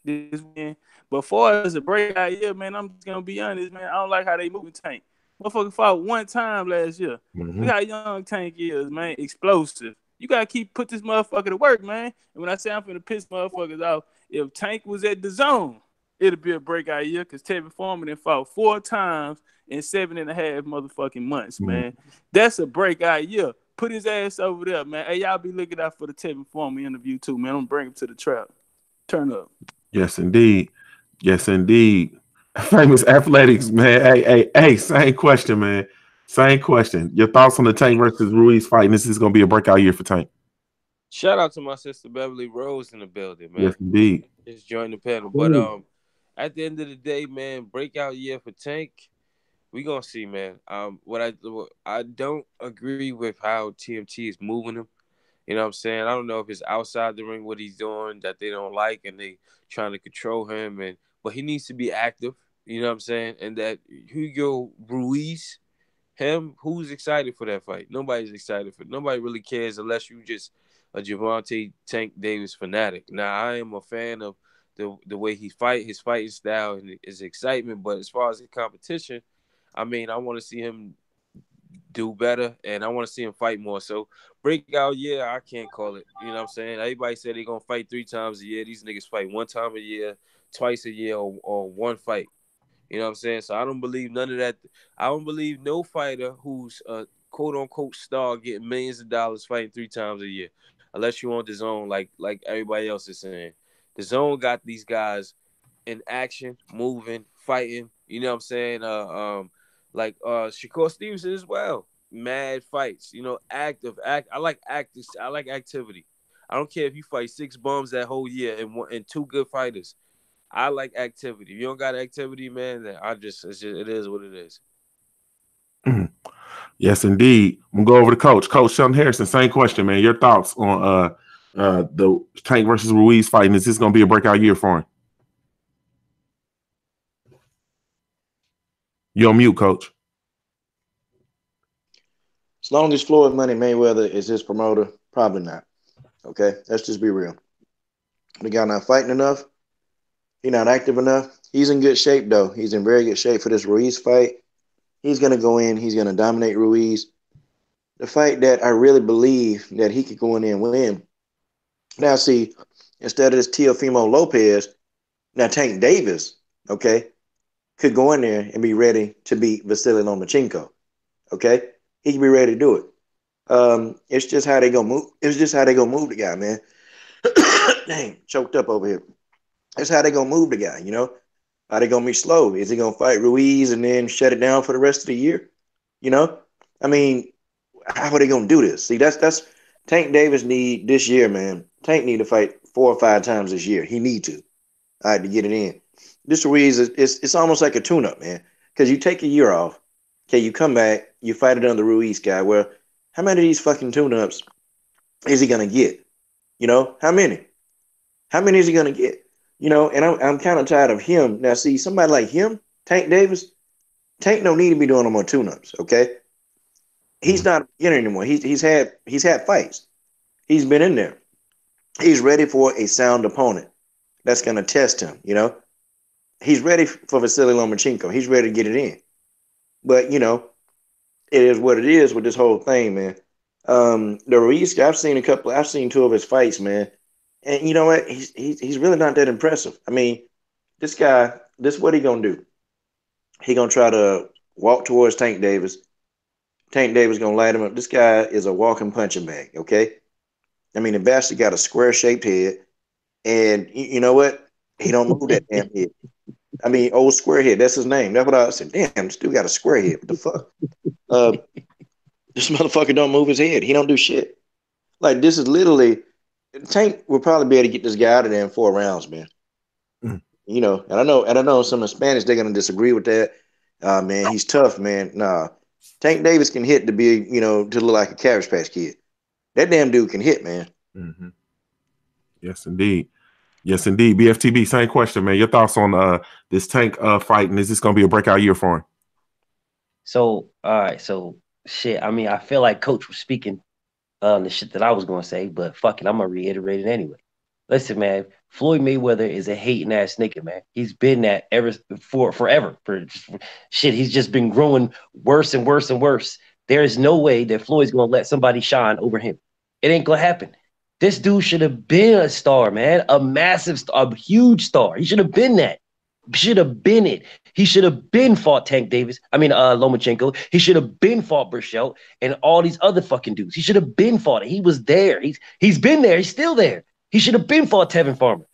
This weekend. But far as a breakout year, man, I'm just gonna be honest, man. I don't like how they moving Tank. Motherfucker fought one time last year. Look how young Tank is, man. Explosive. You gotta put this motherfucker to work, man. And when I say I'm finna piss motherfuckers off, if Tank was at the zone, it'd be a breakout year because Teofimo Lopez fought 4 times in 7.5 motherfucking months, man. That's a breakout year. Put his ass over there, man. Hey, y'all be looking out for the Teofimo interview too, man. I'm gonna bring him to the trap. Turn up. Yes, indeed. Yes, indeed. Famous athletics, man. Hey, same question, man. Same question. Your thoughts on the Tank versus Ruiz fight? And this is gonna be a breakout year for Tank. Shout out to my sister Beverly Rose in the building, man. Yes, indeed. Just joined the panel. But at the end of the day, man, breakout year for Tank. We gonna see, man. What I don't agree with how TMT is moving him. You know what I'm saying? I don't know if it's outside the ring what he's doing that they don't like and they trying to control him, but he needs to be active. You know what I'm saying? And that Hugo Ruiz, who's excited for that fight? Nobody's excited for it. Nobody really cares unless you just a Javante Tank Davis fanatic. Now I am a fan of the way he fight, his fighting style and his excitement, but as far as the competition, I mean, I want to see him do better, and I want to see him fight more. So, breakout year, I can't call it. You know what I'm saying? Everybody said they're going to fight 3 times a year. These niggas fight 1 time a year, twice a year, or 1 fight. You know what I'm saying? So, I don't believe none of that. I don't believe no fighter who's a quote-unquote star getting millions of dollars fighting 3 times a year, unless you on the zone like everybody else is saying. The zone got these guys in action, moving, fighting. You know what I'm saying? Like Shakur Stevenson as well. mad fights. You know, active. I like active. I like activity. I don't care if you fight 6 bums that whole year and 2 good fighters. I like activity. If you don't got activity, man, then it is what it is. Yes, indeed. I'm gonna go over to Coach. Coach Sheldon Harrison, same question, man. Your thoughts on the Tank versus Ruiz fight, and is this gonna be a breakout year for him? You on mute, Coach. As long as Floyd Money Mayweather is his promoter, probably not. Okay, let's just be real. The guy not fighting enough. He not active enough. He's in good shape though. He's in very good shape for this Ruiz fight. He's gonna go in. He's gonna dominate Ruiz. The fight that I really believe that he could go in there and win. Now, see, instead of this Teofimo Lopez, now Tank Davis, okay, could go in there and be ready to beat Vasily Lomachenko. Okay, he can be ready to do it. It's just how they gonna move. It's just how they gonna move the guy, man. Dang, choked up over here. That's how they gonna move the guy, you know. Are they gonna be slow? Is he gonna fight Ruiz and then shut it down for the rest of the year? You know, I mean, how are they gonna do this? See, that's Tank Davis need this year, man. Tank need to fight 4 or 5 times this year. He need to, all right, to get it in. This Ruiz it's almost like a tune-up, man. Because you take a year off, okay, you come back, you fight another Ruiz guy. Well, how many of these fucking tune-ups is he gonna get? You know, how many? How many is he gonna get? You know, and I'm kind of tired of him. Now, see, somebody like him, Tank Davis, Tank don't need to be doing no more tune-ups, okay? He's not a beginner anymore. He's had fights. He's been in there. He's ready for a sound opponent that's going to test him, you know? He's ready for Vasily Lomachenko. He's ready to get it in. But, you know, it is what it is with this whole thing, man. The Ruiz guy, I've seen 2 of his fights, man. And you know what? He's really not that impressive. I mean, this guy, this is what he gonna do. He gonna try to walk towards Tank Davis. Tank Davis gonna light him up. This guy is a walking punching bag, okay? I mean, the bastard got a square-shaped head, and you know what? He don't move that damn head. I mean, old square head, that's his name. That's what I said. Damn, this dude got a square head. What the fuck? This motherfucker don't move his head. He don't do shit. Like, this is literally... Tank will probably be able to get this guy out of there in 4 rounds, man. You know, and I know some Spanish, they're gonna disagree with that. Man, he's tough, man. Nah. Tank Davis can hit to be, you know, to look like a Cabbage Patch Kid. That damn dude can hit, man. Mm-hmm. Yes, indeed. Yes, indeed. BFTB, same question, man. Your thoughts on this Tank fight, and is this gonna be a breakout year for him? So, all right, so shit. I mean, I feel like Coach was speaking the shit that I was gonna say, but fuck it, I'm gonna reiterate it anyway. Listen, man, Floyd Mayweather is a hating ass nigga, man. He's been that forever. Shit, he's just been growing worse and worse and worse. There is no way that Floyd's gonna let somebody shine over him. It ain't gonna happen. This dude should have been a star, man, a massive star, a huge star. He should have been that. Should have been it. He should have been fought Lomachenko. He should have been fought Burchell and all these other fucking dudes. He should have been fought it. He was there. He's been there. He's still there. He should have been fought Tevin Farmer.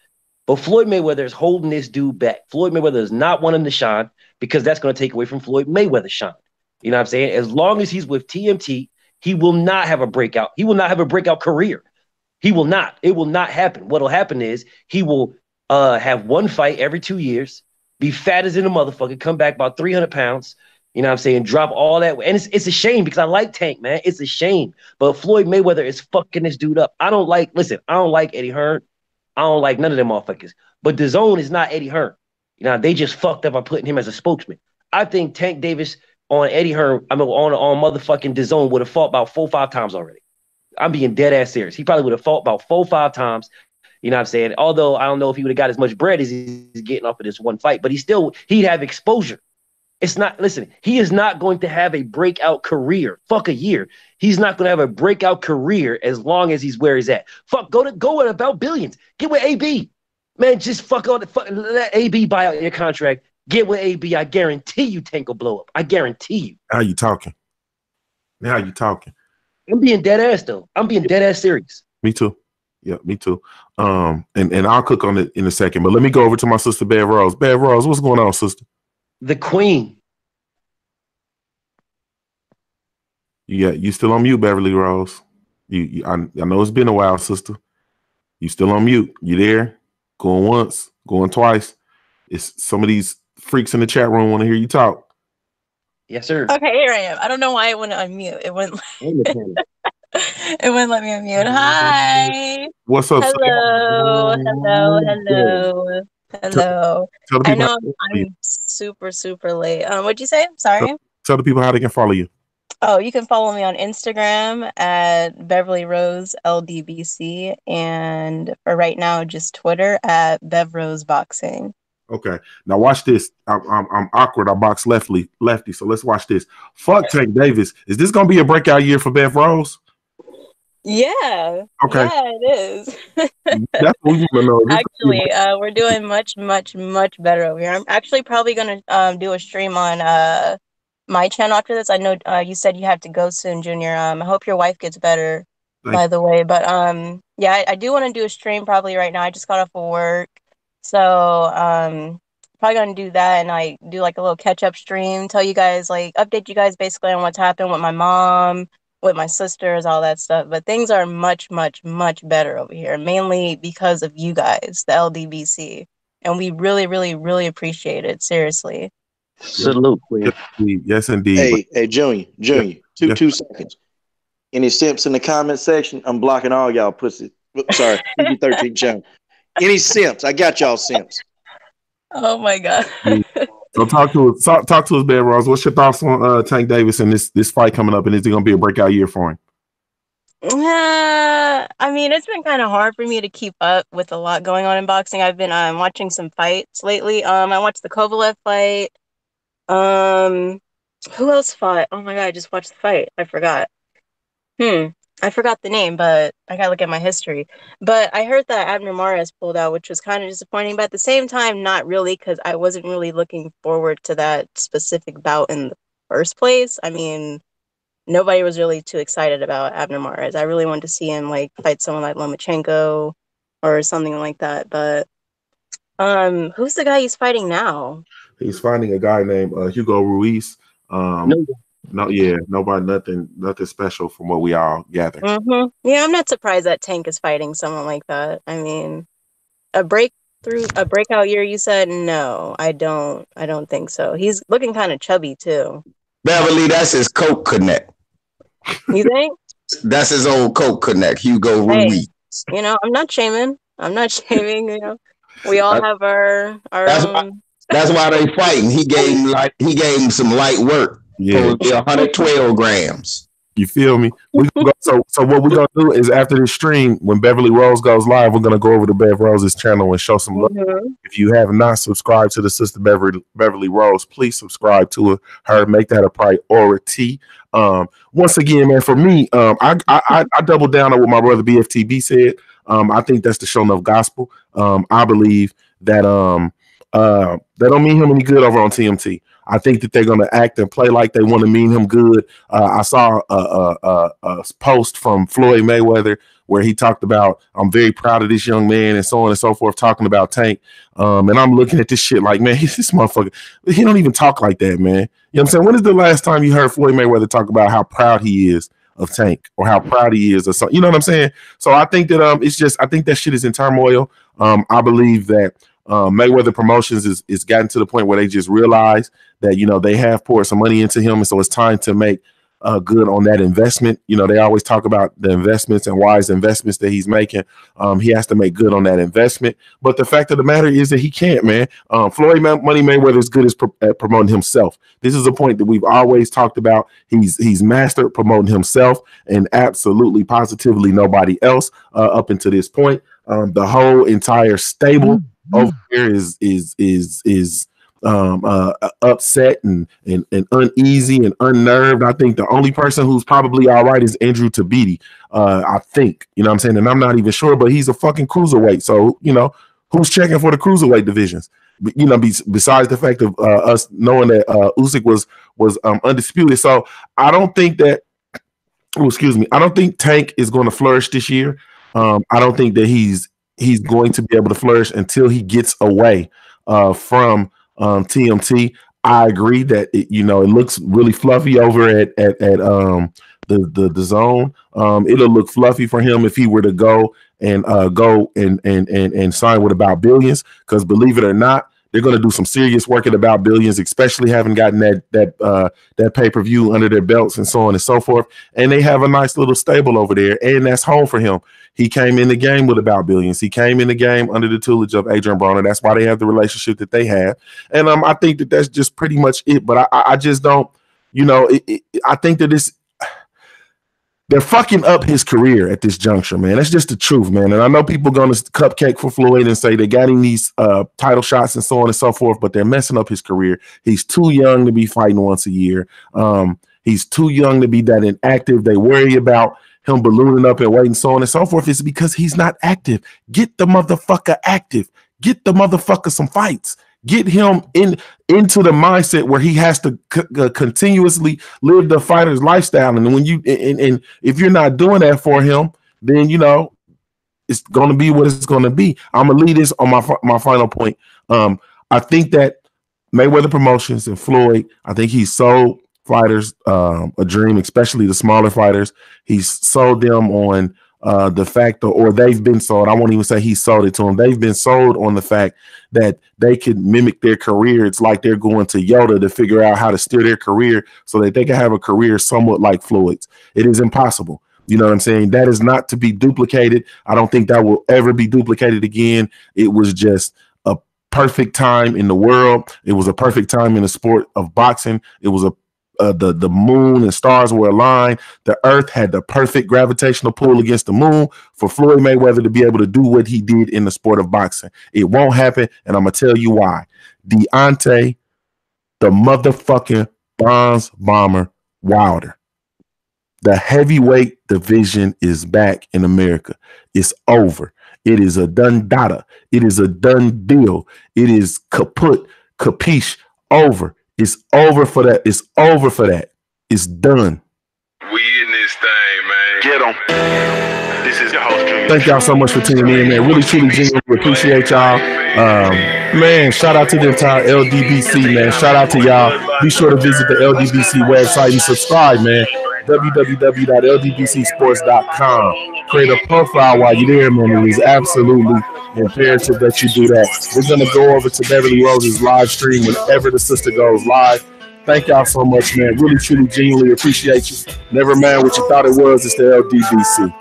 But Floyd Mayweather is holding this dude back. Floyd Mayweather does not want him to shine because that's going to take away from Floyd Mayweather's shine. You know what I'm saying? As long as he's with TMT, he will not have a breakout. He will not have a breakout career. He will not. It will not happen. What will happen is he will have one fight every 2 years, be fat as in a motherfucker, come back about 300 pounds, you know what I'm saying, drop all that. And it's a shame because I like Tank, man. It's a shame. But Floyd Mayweather is fucking this dude up. I don't like Eddie Hearn. I don't like none of them motherfuckers. But DAZN is not Eddie Hearn. You know, they just fucked up by putting him as a spokesman. I think Tank Davis on Eddie Hearn, on motherfucking DAZN would have fought about 4 or 5 times already. I'm being dead ass serious. He probably would have fought about 4 or 5 times. You know what I'm saying? Although I don't know if he would have got as much bread as he's getting off of this one fight, but he'd have exposure. He is not going to have a breakout career. Fuck a year. He's not going to have a breakout career as long as he's where he's at. Fuck, go at about billions. Get with AB. Man, just let AB buy out your contract. Get with AB. I guarantee you Tank will blow up. I guarantee you. Now you talking. I'm being dead ass though. I'm being dead ass serious. Me too. Yeah, me too. And I'll cook on it in a second. But let me go over to my sister Bev Rose. Bev Rose, what's going on, sister? The queen. You still on mute, Beverly Rose. I know it's been a while, sister. You still on mute. You there? Going once, going twice. It's some of these freaks in the chat room want to hear you talk. Yes, sir. Okay, here I am. I don't know why it wouldn't unmute. It wouldn't. It wouldn't let me unmute. Hi. What's up? Hello. Hello. Hello. Hello. Tell the I people know how they can follow you. I'm super late. What'd you say? Sorry. Tell the people how they can follow you. Oh, you can follow me on Instagram at Beverly Rose LDBC, and for right now, just Twitter at Bev Rose Boxing. Okay, now watch this. I'm awkward. I box lefty. So let's watch this. Fuck Tank Davis. Is this gonna be a breakout year for Bev Rose? Yeah. Okay. Yeah, it is. That's what we want to know. Actually, we're doing much better over here. I'm actually probably gonna do a stream on my channel after this. I know you said you have to go soon, Junior. I hope your wife gets better, by the way. But yeah, I do want to do a stream probably right now. I just got off of work, so probably gonna do that and like do like a little catch up stream, tell you guys like update you guys basically on what's happened with my mom, with my sisters, all that stuff. But things are much better over here, mainly because of you guys, the LDBC, and we really appreciate it. Seriously. Salute, Queen. Yes, indeed. Hey, Junior, two seconds. Any simps in the comment section? I'm blocking all y'all pussy. Sorry, PG-13 channel. Any simps? I got y'all simps. Oh my god. So talk to us, Bev Rose. What's your thoughts on Tank Davis and this fight coming up? And is it going to be a breakout year for him? I mean, it's been kind of hard for me to keep up with a lot going on in boxing. I've been watching some fights lately. I watched the Kovalev fight. Who else fought? Oh my god, I just watched the fight. I forgot. I forgot the name, but I gotta look at my history. But I heard that Abner Mares pulled out, which was kind of disappointing, but at the same time, not really, because I wasn't really looking forward to that specific bout in the first place. I mean, nobody was really too excited about Abner Mares. I really wanted to see him like fight someone like Lomachenko or something like that. But who's the guy he's fighting now? He's fighting a guy named Hugo Ruiz. Nobody, nothing special from what we all gather. Yeah, I'm not surprised that Tank is fighting someone like that. I mean, a breakout year, you said? No, I don't think so. He's looking kind of chubby too. Beverly, that's his coke connect. You think? That's his old coke connect, Hugo Ruiz. You know, I'm not shaming. You know, we all have our own. That's why they fighting. He gave him some light work. Yeah, 112 grams. You feel me? So what we're gonna do is after this stream, when Beverly Rose goes live, we're gonna go over to Bev Rose's channel and show some love. If you have not subscribed to the sister Beverly Rose, please subscribe to her. Make that a priority. Once again, man, for me, I double down on what my brother BFTB said. I think that's the show enough gospel. I believe that that don't mean him any good over on TMT. I think that they're going to act and play like they want to mean him good. I saw a post from Floyd Mayweather where he talked about, I'm very proud of this young man and so on and so forth, talking about Tank. And I'm looking at this shit like, man, this motherfucker, he don't even talk like that, man. You know what I'm saying? When is the last time you heard Floyd Mayweather talk about how proud he is of Tank or how proud he is of something? You know what I'm saying? So I think that I think that shit is in turmoil. I believe that Mayweather Promotions is gotten to the point where they just realize that, you know, they have poured some money into him, and so it's time to make good on that investment. You know, they always talk about the investments and wise investments that he's making. He has to make good on that investment. But the fact of the matter is that he can't, man. Floyd Money Mayweather is good at promoting himself. This is a point that we've always talked about. He's mastered promoting himself and absolutely positively nobody else up until this point. The whole entire stable over here is upset and uneasy and unnerved. I think the only person who's probably all right is Andrew Tabiti. I think, you know what I'm saying? And I'm not even sure, but he's a fucking cruiserweight. So, you know, who's checking for the cruiserweight divisions? You know, besides the fact of us knowing that Usyk was undisputed. So I don't think that, I don't think Tank is going to flourish this year. I don't think that he's going to be able to flourish until he gets away from TMT. I agree that it looks really fluffy over at the zone. It'll look fluffy for him if he were to go and sign with About Billions, because believe it or not, they're going to do some serious work at About Billions, especially having gotten that pay-per-view under their belts and so on and so forth. And they have a nice little stable over there, and that's home for him. He came in the game with About Billions. He came in the game under the tutelage of Adrian Broner. That's why they have the relationship that they have. And I think that that's just pretty much it. But I just don't, I think that they're fucking up his career at this juncture, man. That's just the truth, man. And I know people going to cupcake for Floyd and say they got him these title shots and so on and so forth, but they're messing up his career. He's too young to be fighting once a year. He's too young to be that inactive. They worry about him ballooning up and waiting, so on and so forth. It's because he's not active. Get the motherfucker active. Get the motherfucker some fights. Get him into the mindset where he has to continuously live the fighter's lifestyle. And when and if you're not doing that for him, then it's going to be what it's going to be. I'm gonna leave this on my final point. I think that Mayweather Promotions and Floyd, I think he sold fighters a dream, especially the smaller fighters. He's sold them on the fact, or they've been sold. I won't even say he sold it to them. They've been sold on the fact that they can mimic their career. It's like they're going to Yoda to figure out how to steer their career so that they can have a career somewhat like Floyd's. It is impossible. You know what I'm saying? That is not to be duplicated. I don't think that will ever be duplicated again. It was just a perfect time in the world. It was a perfect time in the sport of boxing. It was the moon and stars were aligned. The earth had the perfect gravitational pull against the moon for Floyd Mayweather to be able to do what he did in the sport of boxing. It won't happen, and I'm gonna tell you why. Deontay, the motherfucking Bronze Bomber Wilder. The heavyweight division is back in America. It's over. It is a done data. It is a done deal. It is kaput, capiche, over. It's over for that. It's over for that. It's done. We in this thing, man. Get them. This is your host, Junior. Thank y'all so much for tuning in, man. Really, truly, genuinely appreciate y'all. Man, shout out to the entire LDBC, man. Shout out to y'all. Be sure to visit the LDBC website and subscribe, man. www.ldbcsports.com. Create a profile while you're there, man. It is absolutely imperative that you do that. We're going to go over to Beverly Rose's live stream whenever the sister goes live. Thank y'all so much, man. Really, truly, genuinely appreciate you. Never mind what you thought it was. It's the LDBC.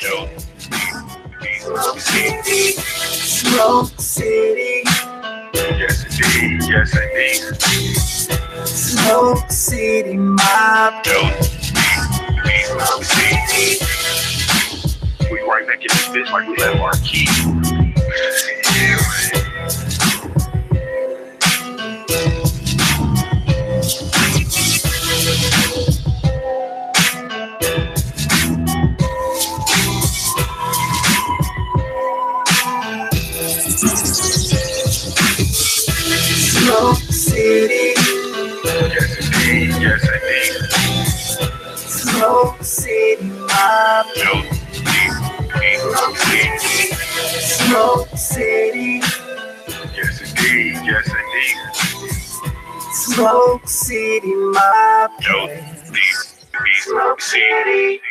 Smoke City. Yes, indeed. Yes, indeed. Smoke City Mob. We right back in this bitch like we left our key. Yeah, man. Smoke City. Yes, indeed. Yes, indeed. Smoke City Mob. Smoke City. Yes, indeed. Yes, indeed. Smoke City Mob. Smoke City.